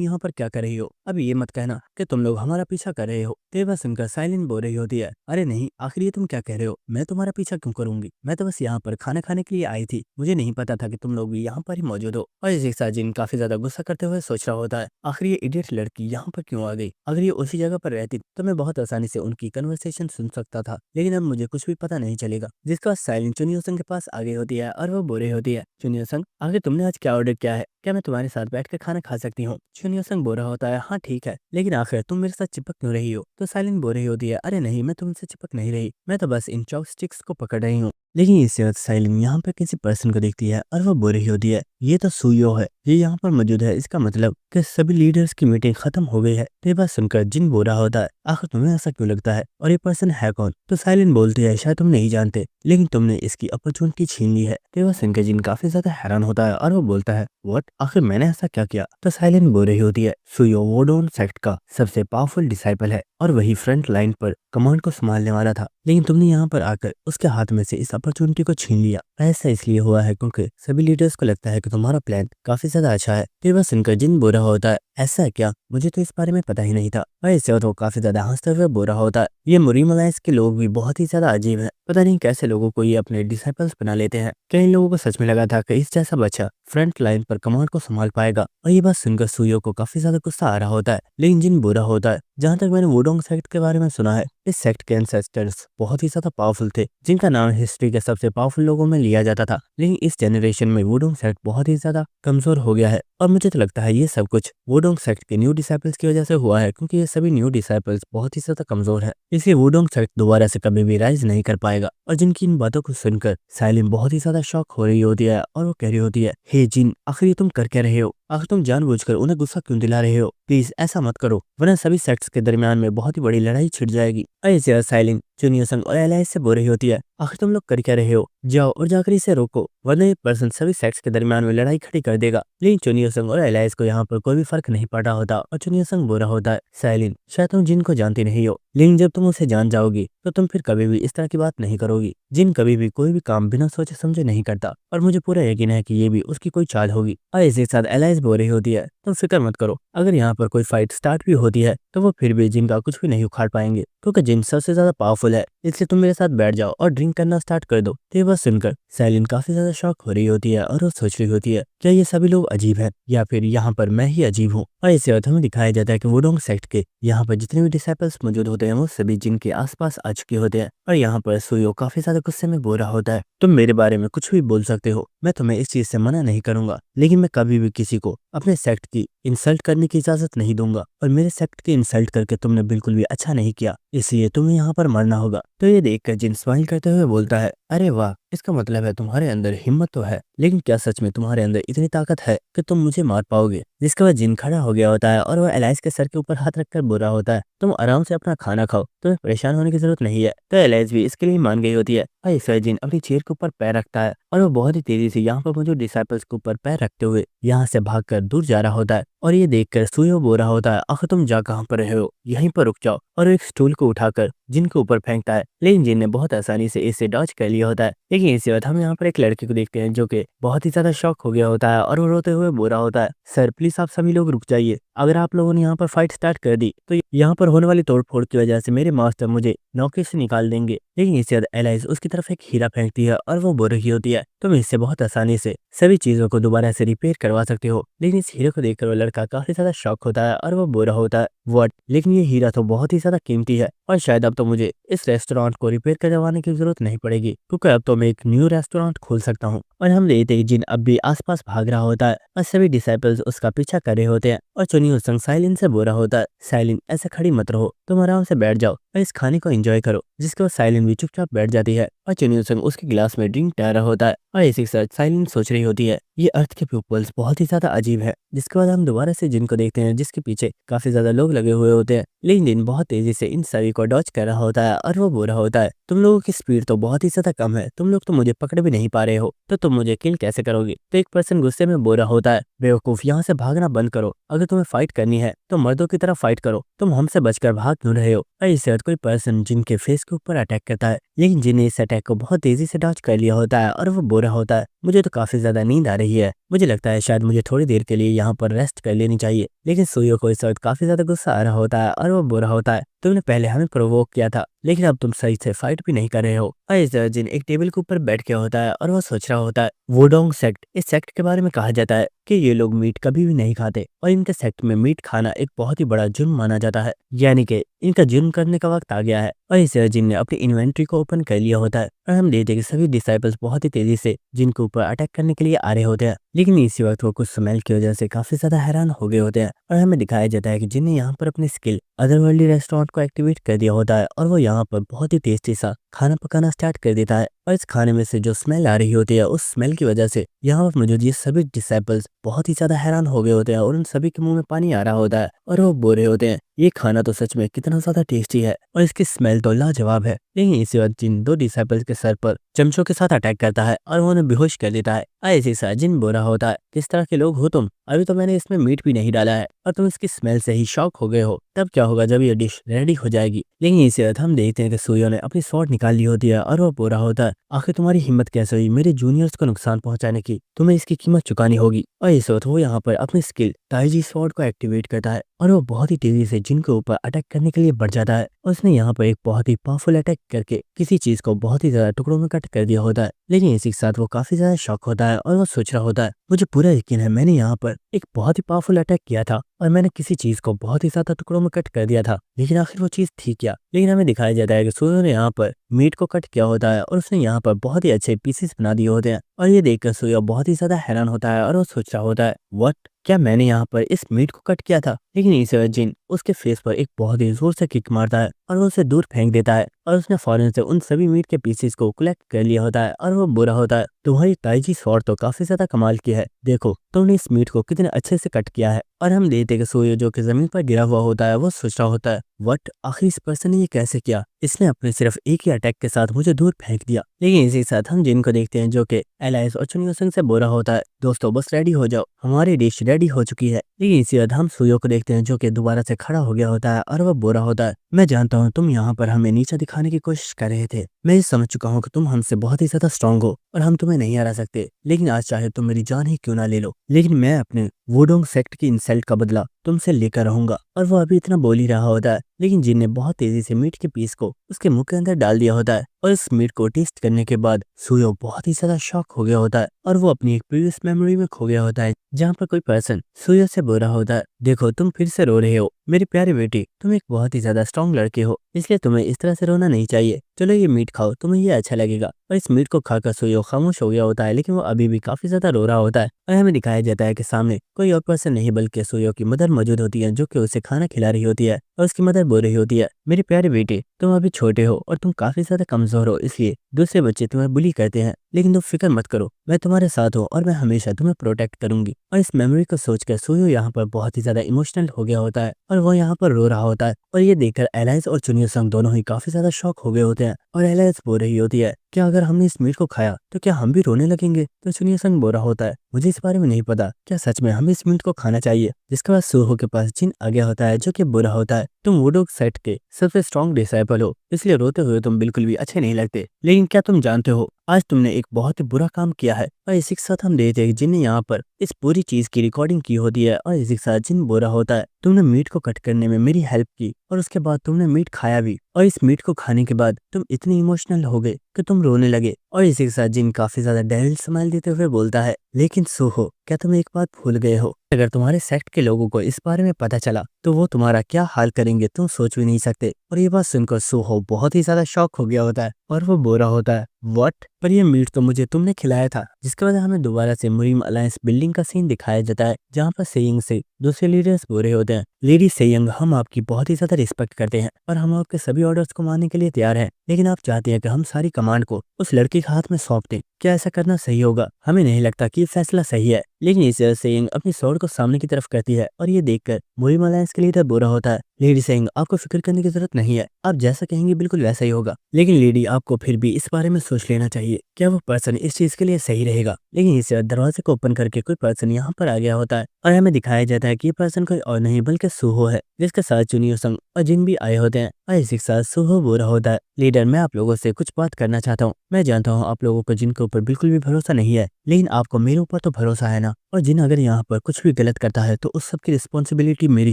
यहाँ पर क्या कर रही हो? अब ये मत कहना कि तुम लोग हमारा पीछा कर रहे हो। तो बस सुनकर साइलिन बोल रही होती है अरे नहीं, आखिर ये तुम क्या कह रहे हो, मैं तुम्हारा पीछा क्यों करूंगी, मैं तो बस यहाँ पर खाना खाने के लिए आई थी, मुझे नहीं पता था कि तुम लोग भी यहाँ पर ही मौजूद हो। और इसी के साथ जिन काफी ज्यादा गुस्सा करते हुए सोच रहा होता है आखिर ये इडियट लड़की यहाँ पर क्यों आ गई, अगर ये उसी जगह पर रहती तो मैं बहुत आसानी से उनकी कन्वर्सेशन सुन सकता था, लेकिन अब मुझे कुछ भी पता नहीं चलेगा। जिसके बाद साइलिन चुनियोसंग के पास आ गई होती है और वो बोल रही होती है चुनियोसंग आखिर तुमने आज क्या ऑर्डर किया है, क्या मैं तुम्हारे साथ बैठकर खाना खा सकती हूँ? चुनियोसंग बोल रहा होता है हाँ ठीक है, लेकिन आखिर तुम मेरे साथ चिपक क्यों रही हो? तो साइलिन बोल रही होती है अरे नहीं, मैं तुमसे चिपक नहीं रही, मैं तो बस इन चॉपस्टिक्स को पकड़ रही हूँ। लेकिन इससे वक्त साइलिन यहाँ पर किसी पर्सन को देखती है और वो बोल रही होती है ये तो सुयो है, ये यहाँ पर मौजूद है, इसका मतलब कि सभी लीडर्स की मीटिंग खत्म हो गई है। तो ये बात सुनकर जिन बोल रहा होता है आखिर तुम्हें ऐसा क्यों लगता है और ये पर्सन है कौन? तो साइलिन बोलती है शायद तुम नहीं जानते, लेकिन तुमने इसकी अपॉर्चुनिटी छीन ली है। तो ये बात सुनकर जिन काफी ज्यादा हैरान होता है और वो बोलता है व्हाट, आखिर मैंने ऐसा क्या किया? तो साइलिन बोल रही होती है सुयो वोडोन सेक्ट का सबसे पावरफुल डिसाइपल है और वही फ्रंट लाइन पर कमांड को संभालने वाला था, लेकिन तुमने यहाँ पर आकर उसके हाथ में से इस अपॉर्चुनिटी को छीन लिया। ऐसा इसलिए हुआ है क्योंकि सभी लीडर्स को लगता है कि तुम्हारा प्लान काफी ज्यादा अच्छा है। फिर बस सुनकर जिन बोल रहा होता है ऐसा है क्या, मुझे तो इस बारे में पता ही नहीं था। और इससे वो काफी ज्यादा हंसते हुए बोल रहा होता है ये मुरीमलाइस के लोग भी बहुत ही ज्यादा अजीब है, पता नहीं कैसे लोगों को ये अपने डिसाइपल्स बना लेते हैं। कई लोगों को सच में लगा था कि इस जैसा बच्चा फ्रंट लाइन पर कमांड को संभाल पाएगा। और ये बात सुनकर सुयो को काफी ज्यादा गुस्सा आ रहा होता है, लेकिन जिन बुरा होता है जहाँ तक मैंने वुडोंग सेक्ट के बारे में सुना है इस सेक्ट के एंसेस्टर्स बहुत ही ज्यादा पावरफुल थे, जिनका नाम हिस्ट्री के सबसे पावरफुल लोगों में लिया जाता था। लेकिन इस जनरेशन में वुडोंग सेक्ट बहुत ही ज्यादा कमजोर हो गया है और मुझे तो लगता है ये सब कुछ वुडोंग सेक्ट के न्यू डिसाइपल्स की वजह से हुआ है, क्योंकि ये सभी न्यू डिसाइपल्स बहुत ही ज्यादा कमजोर है, इसलिए वुडोंग सेक्ट दोबारा से कभी भी राइज नहीं कर पाएगा। और जिनकी इन बातों को सुनकर साइलिन बहुत ही ज्यादा शॉक हो रही होती है और वो कह रही होती है हे जिन, आखिर ये तुम कर क्या रहे हो, आखिर तुम जानबूझकर उन्हें गुस्सा क्यों दिला रहे हो, प्लीज ऐसा मत करो वरना सभी सेक्ट्स के दरमियान में बहुत ही बड़ी लड़ाई छिड़ जाएगी। ऐसे साइलिन चुनियोसंग और एलाइस से बोल रही होती है आखिर तुम लोग कर क्या रहे हो, जाओ और जाकर इसे रोको वरना ये पर्सन सभी सेक्ट्स के दरमियान में लड़ाई खड़ी कर देगा। लेकिन चुनियोसंग और एलाइस को यहाँ पर कोई भी फर्क नहीं पड़ रहा होता और चुनियोसंग बोल रहा होता है साइलिन शायद तुम जिन को जानती नहीं हो, लेकिन जब तुम उसे जान जाओगी तो तुम फिर कभी भी इस तरह की बात नहीं करोगी। जिन कभी भी कोई भी काम बिना सोचे समझे नहीं करता और मुझे पूरा यकीन है कि ये भी उसकी कोई चाल होगी। और इसी के साथ एलाइस बोल रही होती है तुम फिक्र मत करो, अगर यहाँ पर कोई फाइट स्टार्ट भी होती है तो वो फिर भी जिन का कुछ भी नहीं उखाड़ पाएंगे, क्योंकि जिन सबसे ज्यादा पावरफुल है, इसलिए तुम मेरे साथ बैठ जाओ और ड्रिंक करना स्टार्ट कर दो। तो ये बस सुनकर साइलिन काफी ज्यादा शॉक हो रही होती है और वो सोच रही होती है क्या ये सभी लोग अजीब हैं या फिर यहाँ पर मैं ही अजीब हूँ। और इसी वक्त हमें दिखाया जाता है कि वुडोंग सेक्ट के यहाँ पर जितने भी डिसाइपल्स मौजूद होते हैं वो सभी जिन के आसपास आ चुके होते हैं। और यहाँ पर सुयो काफी ज्यादा गुस्से में बोल रहा होता है तुम मेरे बारे में कुछ भी बोल सकते हो, मैं तुम्हें इस चीज से मना नहीं करूंगा, लेकिन मैं कभी भी किसी को अपने सेक्ट की इंसल्ट करने की इजाजत नहीं दूंगा और मेरे सेक्ट की इंसल्ट करके तुमने बिल्कुल भी अच्छा नहीं किया, इसलिए तुम्हें यहाँ पर मरना होगा। तो ये देखकर जिन स्माइल करते हुए बोलता है अरे वाह, इसका मतलब है तुम्हारे अंदर हिम्मत तो है, लेकिन क्या सच में तुम्हारे अंदर इतनी ताकत है कि तुम मुझे मार पाओगे? जिसके बाद जिन खड़ा हो गया होता है और वह एलाइस के सर के ऊपर हाथ रखकर बोल रहा होता है तुम आराम से अपना खाना खाओ, तुम्हें परेशान होने की जरूरत नहीं है। तो एलाइस भी इसके लिए मान गई होती है और इस जिन अपनी चेयर के ऊपर पैर रखता है और वो बहुत ही तेजी से यहाँ पर मौजूद डिसाइपल्स के ऊपर पैर रखते हुए यहाँ से भागकर दूर जा रहा होता है। और ये देखकर सुयो बोल रहा होता है, आखिर तुम जा कहाँ पर रहे हो, यहीं पर रुक जाओ। और एक स्टूल को उठाकर जिन के ऊपर फेंकता है, लेकिन जिन ने बहुत आसानी से इसे डॉज कर लिया होता है। लेकिन इसी वक्त हम यहाँ पर एक लड़के को देखते हैं जो कि बहुत ही ज्यादा शॉक हो गया होता है और वो रोते हुए बोल रहा होता है, सर प्लीज आप सभी लोग रुक जाइए, अगर आप लोगों ने यहाँ पर फाइट स्टार्ट कर दी तो यहाँ पर होने वाली तोड़फोड़ की वजह से मेरे मास्टर मुझे नौकरी से निकाल देंगे। लेकिन इसके बाद एलाइज उसकी तरफ एक हीरा फेंकती है और वो बोल रही होती है, तुम इससे बहुत आसानी से सभी चीजों को दोबारा से रिपेयर करवा सकते हो। लेकिन इस हीरे को देखकर वो लड़का काफी ज्यादा शॉक होता है और वो बोल रहा होता है, व्हाट, लेकिन ये हीरा तो बहुत ही ज्यादा कीमती है और शायद अब तो मुझे इस रेस्टोरेंट को रिपेयर करवाने की जरूरत नहीं पड़ेगी, क्योंकि अब तो मैं एक न्यू रेस्टोरेंट खोल सकता हूँ। और हम देखते हैं जिन अब भी आसपास भाग रहा होता है और सभी डिसाइपल्स उसका पीछा कर रहे होते हैं। और चुनियो संग साइलिन से बोल रहा होता है, साइलिन ऐसे खड़ी मत रहो, तुम आराम से बैठ जाओ और इस खाने को एंजॉय करो। जिसके बाद साइलिन भी चुपचाप बैठ जाती है और चुनियो संग उसके गिलास में ड्रिंक डाल रहा होता है। और इसी के साथ साइलिन सोच रही होती है, ये अर्थ के पीपल्स बहुत ही ज्यादा अजीब है। जिसके बाद हम दोबारा से जिन को देखते हैं जिसके पीछे काफी ज्यादा लोग लगे हुए होते हैं। लेकिन जिन बहुत तेजी से इन सभी को डॉज कर रहा होता है और वो बोल रहा होता है, तुम लोगों की स्पीड तो बहुत ही ज्यादा कम है, तुम लोग तो मुझे पकड़ भी नहीं पा रहे हो, तो तुम मुझे किल कैसे करोगे। तो एक पर्सन गुस्से में बोल रहा होता है, बेवकूफ यहाँ से भागना बंद करो, अगर तुम्हें फाइट करनी है तो मर्दों की तरह फाइट करो, तुम हमसे बचकर भाग क्यों रहे हो। और इसके बाद कोई पर्सन जिनके फेस के ऊपर अटैक करता है, लेकिन जिन्हें इस अटैक को बहुत तेजी से डॉज कर लिया होता है और वो बोल रहा होता है, मुझे तो काफी ज्यादा नींद आ रही है, मुझे लगता है शायद मुझे थोड़ी देर के लिए यहाँ पर रेस्ट कर लेनी चाहिए। लेकिन सुयो को इस वक्त काफी ज्यादा गुस्सा आ रहा होता है और वो बोल रहा होता है, तुमने पहले हमें प्रोवोक किया था, लेकिन अब तुम सही से फाइट भी नहीं कर रहे हो। और इस जिन एक टेबल के ऊपर बैठ के होता है और वो सोच रहा होता है, वोडोंग सेक्ट, इस सेक्ट के बारे में कहा जाता है कि ये लोग मीट कभी भी नहीं खाते और इनके सेक्ट में मीट खाना एक बहुत ही बड़ा जुर्म माना जाता है, यानी कि इनका जुर्म करने का वक्त आ गया है। और इस जिन ने अपनी इन्वेंट्री को ओपन कर लिया होता है और हम देखते हैं कि सभी डिसाइपल्स बहुत ही तेजी से जिनके ऊपर अटैक करने के लिए आ रहे होते हैं। लेकिन इसी वक्त वो कुछ स्मेल की वजह से काफी ज्यादा हैरान हो गए होते हैं और हमें दिखाया जाता है कि जिन्हें यहाँ पर अपनी स्किल अदरवर्ल्डी रेस्टोरेंट को एक्टिवेट कर दिया होता है और वो यहाँ पर बहुत ही टेस्टी सा खाना पकाना स्टार्ट कर देता है। और इस खाने में से जो स्मेल आ रही होती है, उस स्मेल की वजह से यहाँ पर मौजूद ये सभी डिसाइपल्स बहुत ही ज्यादा हैरान हो गए होते हैं और उन सभी के मुंह में पानी आ रहा होता है और वो बोल रहे होते हैं, ये खाना तो सच में कितना ज्यादा टेस्टी है और इसकी स्मेल तो लाजवाब है। लेकिन इसी वक्त जिन दो डिसाइपल्स के सर पर चमचों के साथ अटैक करता है और वो उन्हें बेहोश कर देता है। ऐसे साथ जिन बोल रहा होता है, किस तरह के लोग हो तुम, अभी तो मैंने इसमें मीट भी नहीं डाला है और तुम इसकी स्मेल से ही शॉक हो गए हो, तब क्या होगा जब ये डिश रेडी हो जाएगी। लेकिन इसी वक्त हम देखते हैं कि सुयो ने अपनी स्वॉर्ड निकाल ली होती है और वो बोल रहा होता है, आखिर तुम्हारी हिम्मत कैसे हुई मेरे जूनियर्स को नुकसान पहुंचाने की, तुम्हें इसकी कीमत चुकानी होगी। और इस वक्त वो यहाँ पर अपनी स्किल ताइजी स्वॉर्ड को एक्टिवेट करता है और वो बहुत ही तेजी से जिन के ऊपर अटैक करने के लिए बढ़ जाता है। उसने यहाँ पर एक बहुत ही पावरफुल अटैक करके किसी चीज को बहुत ही ज्यादा टुकड़ों में कट कर दिया होता है। लेकिन इसी के साथ वो काफी ज्यादा शॉक होता है और वो सोच रहा होता है, मुझे पूरा यकीन है मैंने यहाँ पर एक बहुत ही पावरफुल अटैक किया था और मैंने किसी चीज को बहुत ही ज्यादा टुकड़ों में कट कर दिया था, लेकिन आखिर वो चीज थी क्या। लेकिन हमें दिखाया जाता है कि सूर्य ने यहाँ पर मीट को कट किया होता है और उसने यहाँ पर बहुत ही अच्छे पीसेस बना दिए होते हैं। और ये देखकर सूर्य बहुत ही ज्यादा हैरान होता है और वो सोच रहा होता है, व्हाट, क्या मैंने यहाँ पर इस मीट को कट किया था। लेकिन इस जिन उसके फेस पर एक बहुत ही जोर से किक मारता है और वो उसे दूर फेंक देता है और उसने फौरन से उन सभी मीट के पीसेस को कलेक्ट कर लिया होता है और वो बुरा होता है, तुम्हारी ताइजी स्वॉर्ड तो काफी ज्यादा कमाल की है, देखो तुमने इस मीट को कितने अच्छे से कट किया है। और हम देखते कि सूर्य जो कि जमीन पर गिरा हुआ होता है वो सोच रहा होता है, व्हाट, आखिर इस पर्सन ने ये कैसे किया, इसने अपने सिर्फ एक ही अटैक के साथ मुझे दूर फेंक दिया। लेकिन इसी के साथ हम जिन को देखते हैं जो कि एलाइस और चुनियो संग से बोला होता है, दोस्तों बस रेडी हो जाओ, हमारी डिश रेडी हो चुकी है। लेकिन इसी बाद हम सूर्य को देखते हैं जो कि दोबारा से खड़ा हो गया होता है और वह बोला होता है, मैं जानता हूँ तुम यहाँ पर हमें नीचा दिखाने की कोशिश कर रहे थे, मैं ये समझ चुका हूँ कि तुम हमसे बहुत ही ज्यादा स्ट्रांग हो और हम तुम्हें नहीं हरा सकते, लेकिन आज चाहे तुम मेरी जान ही क्यों ना ले लो, लेकिन मैं अपने वुडोंग सेक्ट की इंसल्ट का बदला तुमसे लेकर रहूंगा। और वो अभी इतना बोल ही रहा होता है, लेकिन जिन ने बहुत तेजी से मीट के पीस को उसके मुंह के अंदर डाल दिया होता है और इस मीट को टेस्ट करने के बाद सूयो बहुत ही ज्यादा शॉक हो गया होता है और वो अपनी एक प्रीवियस मेमोरी में खो गया होता है जहाँ पर कोई पर्सन सूयो से बोल रहा होता है, देखो तुम फिर से रो रहे हो मेरी प्यारी बेटी, तुम एक बहुत ही ज्यादा स्ट्रॉन्ग लड़के हो, इसलिए तुम्हें इस तरह से रोना नहीं चाहिए, चलो ये मीट खाओ, तुम्हें ये अच्छा लगेगा। और इस मीट को खाकर सूयो खामोश हो गया होता है, लेकिन वो अभी भी काफी ज्यादा रो रहा होता है और हमें दिखाया जाता है कि सामने कोई और पर्सन नहीं बल्कि सूयो की मदर मौजूद होती है जो कि उसे खाना खिला रही होती है। और उसकी मदर बोल रही होती है, मेरी प्यारी बेटी तुम अभी छोटे हो और तुम काफी ज्यादा कमजोर हो, इसलिए दूसरे बच्चे तुम्हें बुली करते हैं, लेकिन तुम फिक्र मत करो, मैं तुम्हारे साथ हूँ और मैं हमेशा तुम्हें प्रोटेक्ट करूंगी। और इस मेमोरी को सोचकर सूयो यहाँ पर बहुत ही ज्यादा इमोशनल हो गया होता है और वो यहाँ पर रो रहा होता है। और ये देखकर एलाइस और चुनियो संग दोनों ही काफी ज्यादा शॉक हो गए होते हैं और एलाइस बोल रही होती है क्या अगर हमने इस मीट को खाया तो क्या हम भी रोने लगेंगे? तो चुनिया संग बोरा होता है, मुझे इस बारे में नहीं पता, क्या सच में हमें इस मीट को खाना चाहिए? जिसके बाद सूहो के पास जिन आ गया होता है जो कि बुरा होता है, तुम वुडो सेट के सबसे स्ट्रॉन्ग डिसाइपल हो, इसलिए रोते हुए तुम बिल्कुल भी अच्छे नहीं लगते। लेकिन क्या तुम जानते हो, आज तुमने एक बहुत ही बुरा काम किया है। और इसी के साथ हम देखते हैं जिन ने यहाँ पर इस पूरी चीज की रिकॉर्डिंग की होती है। और इसी के साथ जिन बुरा होता है, तुमने मीट को कट करने में मेरी हेल्प की और उसके बाद तुमने मीट खाया भी, और इस मीट को खाने के बाद तुम इतने इमोशनल हो गए कि तुम रोने लगे। और इसी के साथ जिन काफी ज्यादा डेविल स्माइल देते हुए बोलता है, लेकिन सूहो, क्या तुम एक बात भूल गए हो? अगर तुम्हारे सेक्ट के लोगों को इस बारे में पता चला तो वो तुम्हारा क्या हाल करेंगे तुम सोच भी नहीं सकते। और ये बात सुनकर सूहो बहुत ही ज्यादा शॉक हो गया होता है और वो बोरा होता है, व्हाट? पर ये मीट तो मुझे तुमने खिलाया था। जिसके बाद हमें दोबारा से मुरीम अलायंस बिल्डिंग का सीन दिखाया जाता है, जहाँ पर सेयंग से दूसरे लीडर्स बोल रहे होते हैं, लेडी सेयंग, हम आपकी बहुत ही ज्यादा रिस्पेक्ट करते हैं और हम आपके सभी ऑर्डर्स को मानने के लिए तैयार हैं, लेकिन आप चाहते हैं कि हम सारी कमांड को उस लड़के के हाथ में सौंप दें। क्या ऐसा करना सही होगा? हमें नहीं लगता कि ये फैसला सही है। लेकिन इस वजह से सेयंग अपनी स्वॉर्ड को सामने की तरफ करती है और ये देखकर मुरीम अलायंस के लीडर बुरा होता है, लेडी सेयंग, आपको फिक्र करने की जरूरत नहीं है, आप जैसा कहेंगे बिल्कुल वैसा ही होगा। लेकिन लेडी, आपको फिर भी इस बारे में सोच लेना चाहिए, क्या वो पर्सन इस चीज के लिए सही रहेगा? लेकिन इस दरवाजे को ओपन करके कोई पर्सन यहाँ पर आ गया होता है और हमें दिखाया जाता है कि ये पर्सन कोई और नहीं बल्कि सूहो है, जिसके साथ चुनियो संग और जिन भी आए होते हैं। और इसी के साथ सूहो बुरा होता है, लीडर, मैं आप लोगों से कुछ बात करना चाहता हूँ। मैं जानता हूँ आप लोगों को जिन के ऊपर बिल्कुल भी भरोसा नहीं है, लेकिन आपको मेरे ऊपर तो भरोसा है ना? और जिन अगर यहाँ पर कुछ भी गलत करता है तो उस सब की रिस्पॉन्सिबिलिटी मेरी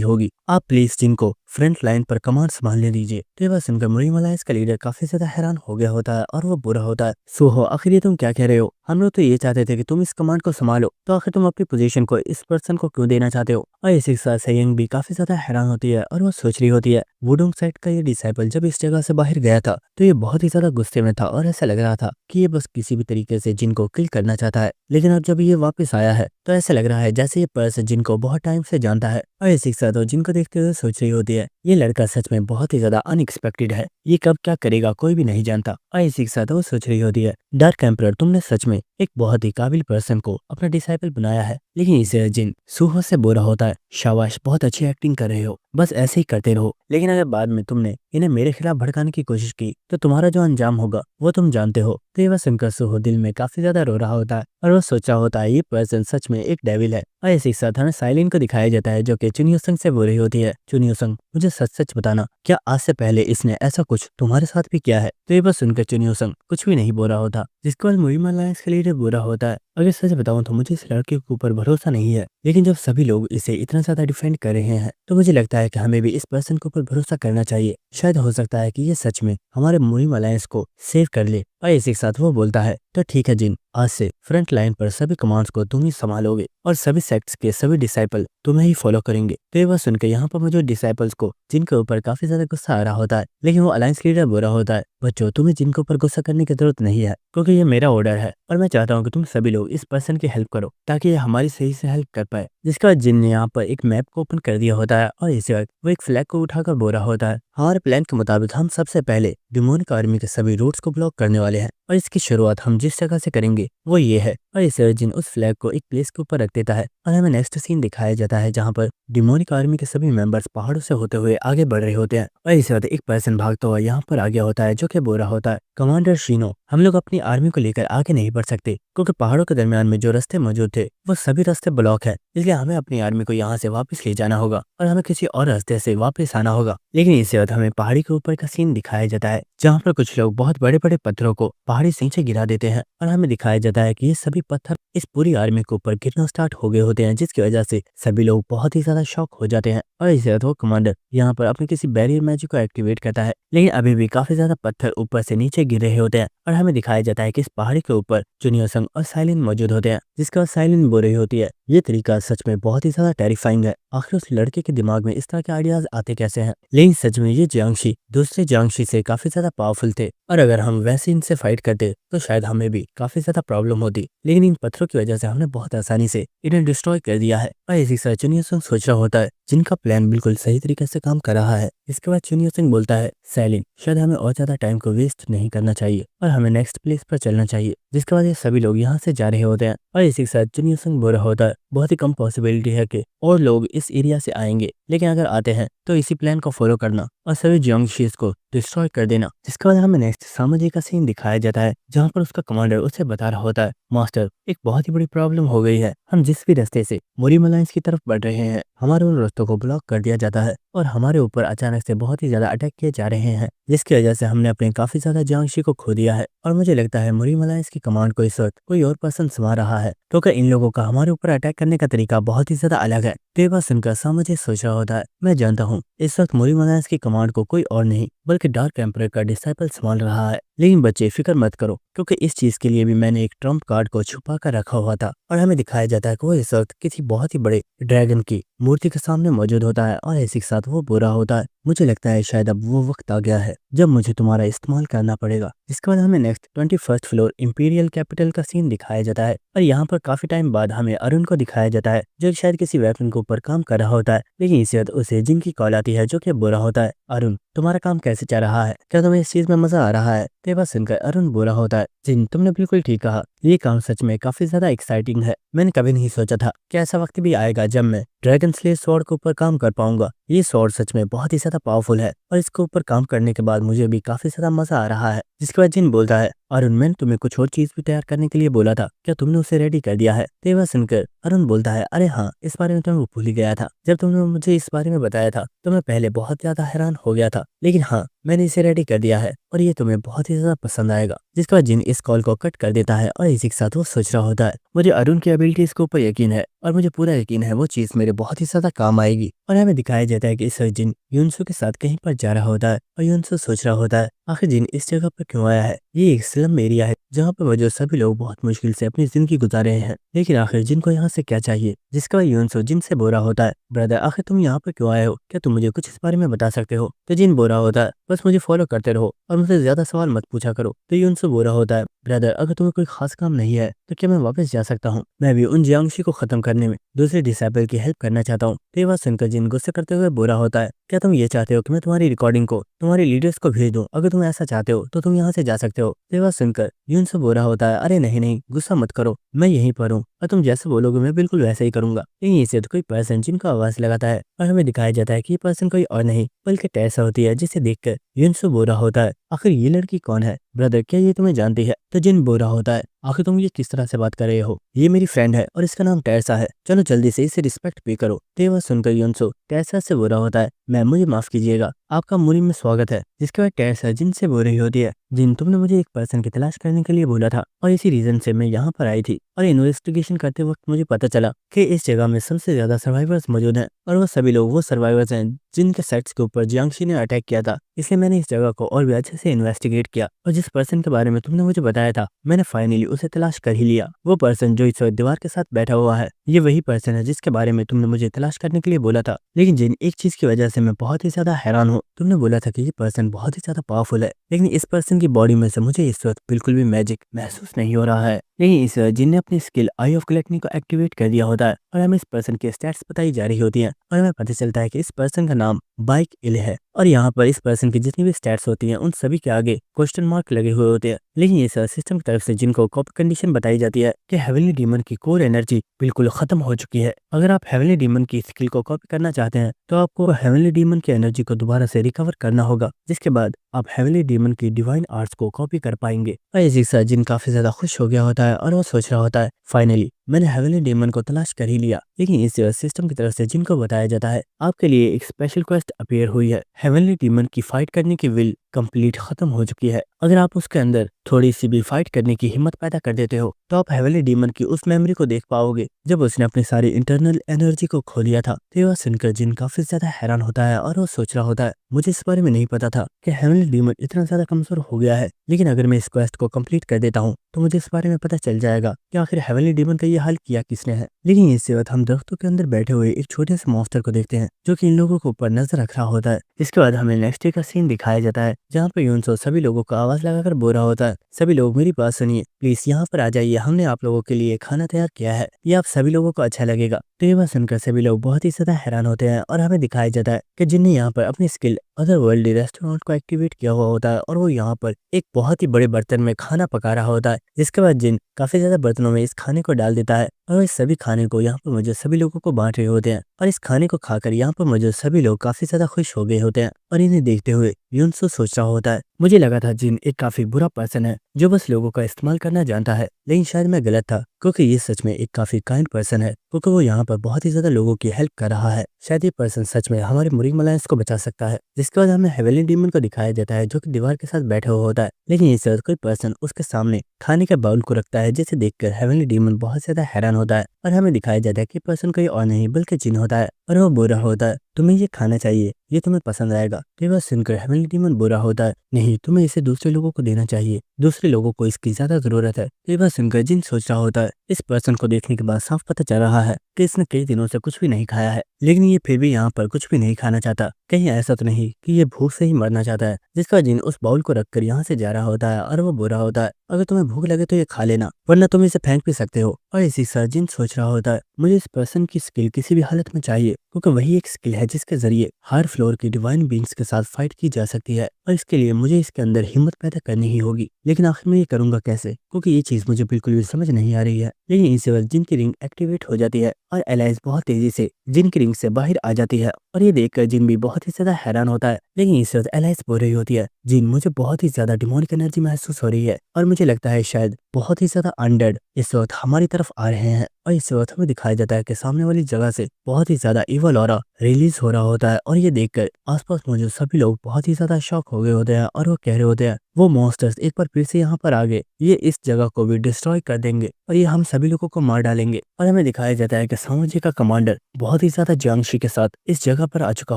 होगी। आप प्लीज जिन को फ्रंट लाइन पर कमांड संभालने दीजिए। तो ये बात सुनकर मुरीम अलायंस का लीडर काफी ज्यादा हैरान हो गया होता है और वो बुरा होता है, सूहो, आखिर ये तुम क्या कह रहे हो? हम लोग तो ये चाहते थे कि तुम इस कमांड को संभालो, तो आखिर तुम अपनी पोजीशन को इस पर्सन को क्यों देना चाहते हो? और इसी के साथ सेयंग भी काफी ज्यादा हैरान होती है और वो सोच रही होती है, वुडोंग साइड का ये डिसाइपल जब इस जगह से बाहर गया था तो ये बहुत ही ज्यादा गुस्से में था और ऐसा लग रहा था कि ये बस किसी भी तरीके से जिन को किल करना चाहता है। लेकिन अब जब ये वापस आया है तो ऐसा लग रहा है जैसे ये पर्सन जिनको बहुत टाइम से जानता है। और इसी के साथ वो जिनको देखते हुए सोच रही होती है, ये लड़का सच में बहुत ही ज्यादा अनएक्सपेक्टेड है, ये कब क्या करेगा कोई भी नहीं जानता। और इसी के साथ वो सोच रही होती है, डार्क एम्परर, तुमने सच में एक बहुत ही काबिल पर्सन को अपना डिसाइपल बनाया है। लेकिन इसे जिन सूहो से बुरा होता है, शाबाश, बहुत अच्छी एक्टिंग कर रहे हो, बस ऐसे ही करते रहो। लेकिन अगर बाद में तुमने इन्हें मेरे खिलाफ भड़काने की कोशिश की तो तुम्हारा जो अंजाम होगा वो तुम जानते हो। तो ये वह सुनकर सूहो दिल में काफी ज्यादा रो रहा होता है और वो सोचा होता है ये पर्सन सच में एक डेविल है। और इसी के साथ हमें साइलिन को दिखाया जाता है जो कि चुनियो संग से बोल रही होती है, चुनियो संग, मुझे सच सच बताना, क्या आज से पहले इसने ऐसा कुछ तुम्हारे साथ भी किया है? तो ये बस सुनकर चुनियो संग कुछ भी नहीं बोल रहा होता। जिसके बाद मुरीम अलायंस के लिए बुरा होता है, अगर सच बताऊं तो मुझे इस लड़के के ऊपर भरोसा नहीं है, लेकिन जब सभी लोग इसे इतना ज्यादा डिफेंड कर रहे हैं तो मुझे लगता है कि हमें भी इस पर्सन के ऊपर भरोसा करना चाहिए। शायद हो सकता है कि ये सच में हमारे मुरीम अलायंस को सेव कर ले। और इसी के साथ वो बोलता है, तो ठीक है जिन, आज से फ्रंट लाइन पर सभी कमांड्स को तुम ही संभालोगे और सभी सेक्ट्स के सभी डिसाइपल तुम्हें ही फॉलो करेंगे। तो ये बात सुनकर यहाँ पर मौजूद डिसाइपल्स को जिनके ऊपर काफी ज्यादा गुस्सा आ रहा होता है, लेकिन वो अलायंस लीडर बुरा होता है, बच्चों, तुम्हें जिनके ऊपर गुस्सा करने की जरूरत नहीं है, क्योंकि ये मेरा ऑर्डर है और मैं चाहता हूँ कि तुम सभी लोग इस पर्सन की हेल्प करो ताकि ये हमारी सही से हेल्प कर पाए। जिसके बाद जिन ने यहाँ पर एक मैप को ओपन कर दिया होता है और इसी वक्त वो एक फ्लैग को उठाकर बोल रहा होता है, हमारे प्लान के मुताबिक हम सबसे पहले डिमोनिक आर्मी के सभी रूट्स को ब्लॉक करने वाले हैं और इसकी शुरुआत हम जिस जगह से करेंगे वो ये है। और इसे जिन उस फ्लैग को एक प्लेस के ऊपर रख देता है और हमें नेक्स्ट सीन दिखाया जाता है जहाँ पर डिमोनिक आर्मी के सभी मेंबर्स पहाड़ों से होते हुए आगे बढ़ रहे होते हैं। और इसी वक्त एक पर्सन भागता हुआ यहाँ पर आ गया होता है जो कि बोल रहा होता है, कमांडर शीनो, हम लोग अपनी आर्मी को लेकर आगे नहीं बढ़ सकते क्योंकि पहाड़ों के दरमियान में जो रास्ते मौजूद थे वो सभी रास्ते ब्लॉक है, इसलिए हमें अपनी आर्मी को यहाँ से वापस ले जाना होगा और हमें किसी और रास्ते से वापस आना होगा। लेकिन इसी वक्त हमें पहाड़ी के ऊपर का सीन दिखाया जाता है जहाँ पर कुछ लोग बहुत बड़े बड़े पत्थरों को पहाड़ी से नीचे गिरा देते हैं और हमें दिखाया जाता है कि ये सभी पत्थर इस पूरी आर्मी के ऊपर गिरना स्टार्ट हो गए होते हैं, जिसकी वजह से सभी लोग बहुत ही ज्यादा शॉक हो जाते हैं। और इसी वक्त वो कमांडर यहाँ पर अपने किसी बैरियर मैजिक को एक्टिवेट करता है, लेकिन अभी भी काफी ज्यादा पत्थर ऊपर से नीचे गिर रहे होते हैं और हमें दिखाया जाता है कि इस पहाड़ी के ऊपर चुनियो संग और साइलिन मौजूद होते हैं। जिसके बाद साइलिन बोल रही होती है, ये तरीका सच में बहुत ही ज्यादा टेरिफाइंग है, आखिर उस लड़के के दिमाग में इस तरह के आइडियाज आते कैसे हैं? लेकिन सच में ये जियांगशी दूसरे जियांगशी से काफी ज्यादा पावरफुल थे और अगर हम वैसे इनसे फाइट करते तो शायद हमें भी काफी ज्यादा प्रॉब्लम होती, लेकिन इन पत्थरों की वजह से हमने बहुत आसानी से इन्हें डिस्ट्रॉय कर दिया है। और इसी तरह चुनियो सिंह सोच रहा होता है जिनका प्लान बिल्कुल सही तरीके से काम कर रहा है। इसके बाद चुनियो सिंह बोलता है, साइलिन, शायद हमें और ज्यादा टाइम को वेस्ट नहीं करना चाहिए और हमें नेक्स्ट प्लेस पर चलना चाहिए। जिसके बाद ये सभी लोग यहाँ से जा रहे होते हैं और इसी के साथ चुनियो सिंह बोल रहा होता है, बहुत ही कम पॉसिबिलिटी है कि और लोग इस एरिया से आएंगे, लेकिन अगर आते हैं तो इसी प्लान को फॉलो करना और सभी जियांगशीज को डिस्ट्रॉय कर देना। जिसके बाद हमें नेक्स्ट सामाजी का सीन दिखाया जाता है जहाँ पर उसका कमांडर उसे बता रहा होता है, मास्टर एक बहुत ही बड़ी प्रॉब्लम हो गई है। हम जिस भी रास्ते से मोरीमलाइंस की तरफ बढ़ रहे हैं, हमारे उन रास्तों को ब्लॉक कर दिया जाता है और हमारे ऊपर अचानक से बहुत ही ज्यादा अटैक किए जा रहे हैं, जिसकी वजह से हमने अपने काफी ज्यादा जांशी को खो दिया है। और मुझे लगता है मोरीमलाइंस की कमांड को इस वक्त कोई और पर्सन संभाल रहा है, क्योंकि इन लोगों का हमारे ऊपर अटैक करने का तरीका बहुत ही ज्यादा अलग है। तो ये बात सुनकर सामाजी सोच रहा होता है, मैं जानता हूँ इस वक्त मोरीमलाइंस की कमांड को कोई और नहीं बल्कि डार्क एम्परर का डिसाइपल संभाल रहा है। लेकिन बच्चे फिक्र मत करो, क्योंकि इस चीज के लिए भी मैंने एक ट्रम्प कार्ड को छुपा कर रखा हुआ था। और हमें दिखाया जाता है कि वो इस वक्त किसी बहुत ही बड़े ड्रैगन की मूर्ति के सामने मौजूद होता है और इसी के साथ वो बुरा होता है। मुझे लगता है शायद अब वो वक्त आ गया है जब मुझे तुम्हारा इस्तेमाल करना पड़ेगा। इसके बाद हमें next 21st floor imperial capital का सीन दिखाया जाता है और यहाँ पर काफी टाइम बाद हमें अरुण को दिखाया जाता है जो शायद किसी वेपन के ऊपर काम कर रहा होता है। लेकिन इसी वक्त उसे जिन की कॉल आती है जो कि बुरा होता है, अरुण तुम्हारा काम कैसे चल रहा है, क्या तुम्हें इस चीज में मजा आ रहा है। तो बात सुनकर अरुण बुरा होता है, जिन तुमने बिल्कुल ठीक कहा, ये काम सच में काफी ज्यादा एक्साइटिंग है। मैंने कभी नहीं सोचा था कि ऐसा वक्त भी आएगा जब मैं ड्रैगन स्लेयर स्वॉर्ड के ऊपर काम कर पाऊंगा। ये स्वॉर्ड सच में बहुत ही ज्यादा पावरफुल है और इसके ऊपर काम करने के बाद मुझे भी काफी ज्यादा मजा आ रहा है। जिसके बाद जिन बोलता है, अरुण मैंने तुम्हें कुछ और चीज भी तैयार करने के लिए बोला था, क्या तुमने उसे रेडी कर दिया है। तो बात सुनकर अरुण बोलता है, अरे हाँ, इस बारे में तो मैं भूल ही गया था। जब तुमने मुझे इस बारे में बताया था तो मैं पहले बहुत ज्यादा हैरान हो गया था, लेकिन हाँ मैंने इसे रेडी कर दिया है और ये तुम्हें बहुत ही ज्यादा पसंद आएगा। जिसके बाद जिन इस कॉल को कट कर देता है और इसी के साथ वो सोच रहा होता है, मुझे अरुण की एबिलिटीज के ऊपर यकीन है और मुझे पूरा यकीन है वो चीज मेरे बहुत ही ज्यादा काम आएगी। और हमें दिखाया जाता है कि इस वक्त जिन यूनसो के साथ कहीं पर जा रहा होता है और यूनसो सोच रहा होता है आखिर जिन इस जगह पर क्यों आया है। ये एक स्लम एरिया है जहाँ पर वजह सभी लोग बहुत मुश्किल से अपनी जिंदगी गुजार रहे हैं, लेकिन आखिर जिन को यहाँ से क्या चाहिए। जिसका बाद यूनसो जिन से बोल रहा होता है, ब्रदर आखिर तुम यहाँ पर क्यों आए हो, क्या तुम मुझे कुछ इस बारे में बता सकते हो। तो जिन बोल रहा होता है, बस मुझे फॉलो करते रहो और मुझसे ज्यादा सवाल मत पूछा करो। तो यूनसो बोल रहा होता है, ब्रदर अगर तुम्हें कोई खास काम नहीं है तो क्या मैं वापस जा सकता हूँ, मैं भी उन जियांगशी को खत्म करने में दूसरे डिसाइपल की हेल्प करना चाहता हूँ। तो ये बात सुनकर जिन गुस्से करते हुए बुरा होता है, क्या तुम ये चाहते हो कि मैं तुम्हारी रिकॉर्डिंग को तुम्हारे लीडर्स को भेज दूं, अगर तुम ऐसा चाहते हो तो तुम यहाँ से जा सकते हो। तो ये बात सुनकर यूनसो बुरा होता है, अरे नहीं नहीं गुस्सा मत करो, मैं यहीं पर हूँ और तुम जैसे बोलोगे मैं बिल्कुल वैसा ही करूंगा। लेकिन इसे तो कोई पर्सन जिनको आवाज लगाता है और हमें दिखाया जाता है कि ये पर्सन कोई और नहीं बल्कि टेसा होती है, जिसे देखकर यूनसो बुरा होता है, आखिर ये लड़की कौन है ब्रदर, क्या ये तुम्हें जानती है। तो जिन बुरा होता है, आखिर तुम ये किस तरह से बात कर रहे हो, ये मेरी फ्रेंड है और इसका नाम टेसा है, चलो जल्दी से इसे रिस्पेक्ट पे करो। तो वह सुनकर यूनसो टेसा से बुरा होता है, मैम मुझे माफ कीजिएगा, आपका मुरी में स्वागत है। जिसके बाद टेसा जिन से बोल रही होती है, जिन तुमने मुझे एक पर्सन की तलाश करने के लिए बोला था और इसी रीजन से मैं यहाँ पर आई थी और इन्वेस्टिगेशन करते वक्त मुझे पता चला कि इस जगह में सबसे ज्यादा सर्वाइवर्स मौजूद हैं और वो सभी लोग वो सर्वाइवर्स हैं जिनके सेट्स के ऊपर जियांगशी ने अटैक किया था। इसलिए मैंने इस जगह को और भी अच्छे से इन्वेस्टिगेट किया और जिस पर्सन के बारे में तुमने मुझे बताया था मैंने फाइनली उसे तलाश कर ही लिया। वो पर्सन जो इस वक्त दीवार के साथ बैठा हुआ है, ये वही पर्सन है जिसके बारे में तुमने मुझे तलाश करने के लिए बोला था। लेकिन जिन एक चीज की वजह से मैं बहुत ही ज्यादा हैरान हूँ, तुमने बोला था कि ये पर्सन बहुत ही ज्यादा पावरफुल है, लेकिन इस पर्सन की बॉडी में से मुझे इस वक्त बिल्कुल भी मैजिक महसूस नहीं हो रहा है। लेकिन इस जिन ने अपनी स्किल आई ऑफ ग्लैटनी को एक्टिवेट कर दिया होता है और हमें इस पर्सन की स्टैट्स बताई जा रही होती हैं और हमें पता चलता है कि इस पर्सन का नाम बाइक इल है और यहाँ पर इस पर्सन की जितनी भी स्टैट्स होती हैं उन सभी के आगे क्वेश्चन मार्क लगे हुए होते हैं। लेकिन इस सिस्टम की तरफ से जिनको कॉपी कंडीशन बताई जाती है कि हेवनली डीमन की कोर एनर्जी बिल्कुल खत्म हो चुकी है। अगर आप हेवनली डीमन की स्किल को कॉपी करना चाहते हैं तो आपको हेवनली डीमन की एनर्जी को दोबारा से रिकवर करना होगा, जिसके बाद आप हेवनली डीमन की डिवाइन आर्ट्स को कॉपी कर पाएंगे। और इसी के साथ जिन काफी ज्यादा खुश हो गया होता है और वो सोच रहा होता है, फाइनली मैंने हेवनली डीमन को तलाश कर ही लिया। लेकिन इस सिस्टम की तरफ से जिनको बताया जाता है, आपके लिए एक स्पेशल क्वेस्ट अपीयर हुई है, हेवनली डीमन की फाइट करने की विल कंप्लीट खत्म हो चुकी है। अगर आप उसके अंदर थोड़ी सी भी फाइट करने की हिम्मत पैदा कर देते हो तो आप हेवनली डीमन की उस मेमोरी को देख पाओगे जब उसने अपनी सारी इंटरनल एनर्जी को खो लिया था। तो यह सुनकर जिन काफी ज्यादा हैरान होता है और वो सोच रहा होता है, मुझे इस बारे में नहीं पता था कि हेवनली डीमन इतना ज्यादा कमजोर हो गया है, लेकिन अगर मैं इस क्वेस्ट को कंप्लीट कर देता हूँ तो मुझे इस बारे में पता चल जाएगा कि आखिर हेवनली डीमन का ये हाल किया किसने है। लेकिन इससे वक्त हम दरख्तों के अंदर बैठे हुए एक छोटे से मॉन्स्टर को देखते हैं जो कि इन लोगों के ऊपर नजर रख रहा होता है। इसके बाद हमें नेक्स्ट डे का सीन दिखाया जाता है जहाँ पे यूनसो सभी लोगों को आवाज लगाकर बोल रहा होता है, सभी लोग मेरी बात सुनिए, प्लीज यहाँ पर आ जाइए, हमने आप लोगों के लिए खाना तैयार किया है, ये आप सभी लोगों को अच्छा लगेगा। तो ये बात सुनकर सभी लोग बहुत ही ज्यादा हैरान होते हैं और हमें दिखाया जाता है कि जिनने यहाँ पर अपनी स्किल अदर वर्ल्ड रेस्टोरेंट को एक्टिवेट किया हुआ होता है और वो यहाँ पर एक बहुत ही बड़े बर्तन में खाना पका रहा होता है। जिसके बाद जिन काफी ज्यादा बर्तनों में इस खाने को डाल देता है और इस सभी खाने को यहाँ पर मौजूद सभी लोगों को बांट रहे होते हैं और इस खाने को खाकर यहाँ पर मौजूद सभी लोग काफी ज्यादा खुश हो गए होते हैं और इन्हें देखते हुए युनसो सोच रहा होता है, मुझे लगा था जिन एक काफी बुरा पर्सन है जो बस लोगों का इस्तेमाल करना जानता है, लेकिन शायद मैं गलत था क्योंकि ये सच में एक काफी काइंड पर्सन है क्योंकि वो यहाँ पर बहुत ही ज्यादा लोगों की हेल्प कर रहा है। शायद ये पर्सन सच में हमारे मुरीग मलायंस को बचा सकता है। जिसके बाद हमें हेवनली डीमन को दिखाया जाता है जो कि दीवार के साथ बैठा हुआ होता है, लेकिन इस वक्त कोई पर्सन उसके सामने खाने का बाउल को रखता है जिसे देखकर हेवनली डीमन बहुत ज्यादा हैरान होता है और हमें दिखाया जाता है कि पर्सन कोई और नहीं बल्कि जिन होता है और वो बोल रहा होता है तुम्हें ये खाना चाहिए, ये तुम्हें पसंद आएगा। तो ये बात सुनकर हेवनली डीमन बुरा होता है, नहीं तुम्हें इसे दूसरे लोगों को देना चाहिए, दूसरे लोगों को इसकी ज्यादा जरूरत है। तो ये बात सुनकर जिन सोच रहा होता है, इस पर्सन को देखने के बाद साफ पता चल रहा है कि इसने कई दिनों से कुछ भी नहीं खाया है, लेकिन ये फिर भी यहाँ पर कुछ भी नहीं खाना चाहता। कहीं ऐसा तो नहीं कि ये भूख से ही मरना चाहता है। जिसका जिन उस बाउल को रखकर यहाँ से जा रहा होता है और वो बुरा होता है, अगर तुम्हें भूख लगे तो ये खा लेना वरना तुम इसे फेंक भी सकते हो। और इसी साथ जिन सोच रहा होता है मुझे इस पर्सन की स्किल किसी भी हालत में चाहिए क्योंकि वही एक स्किल है जिसके जरिए हायर फ्लोर की डिवाइन बींग्स के साथ फाइट की जा सकती है और इसके लिए मुझे इसके अंदर हिम्मत पैदा करनी ही होगी। लेकिन आखिर में ये करूंगा कैसे क्योंकि ये चीज मुझे बिल्कुल भी समझ नहीं आ रही है। लेकिन इसी वक्त जिन की रिंग एक्टिवेट हो जाती है और एलाइस बहुत तेजी से जिन की रिंग से बाहर आ जाती है और ये देखकर जिन भी बहुत ही ज्यादा हैरान होता है। लेकिन इस वक्त एलाइस बोल रही होती है जिन मुझे बहुत ही ज्यादा डिमोनिक एनर्जी महसूस हो रही है और मुझे लगता है शायद बहुत ही ज्यादा अनडेड इस वक्त हमारी तरफ आ रहे हैं। और इस वक्त हमें दिखाया जाता है कि सामने वाली जगह से बहुत ही ज्यादा इवल ऑरा रिलीज हो रहा होता है और ये देखकर आसपास मौजूद सभी लोग बहुत ही ज्यादा शॉक हो गए होते हैं और वो कह रहे होते हैं वो मॉन्स्टर्स एक बार फिर से यहाँ पर आ गए, ये इस जगह को भी डिस्ट्रॉय कर देंगे और ये हम सभी लोगों को मार डालेंगे। और हमें दिखाया जाता है कि साम्राज्य का कमांडर बहुत ही ज्यादा जियांगशी के साथ इस जगह पर आ चुका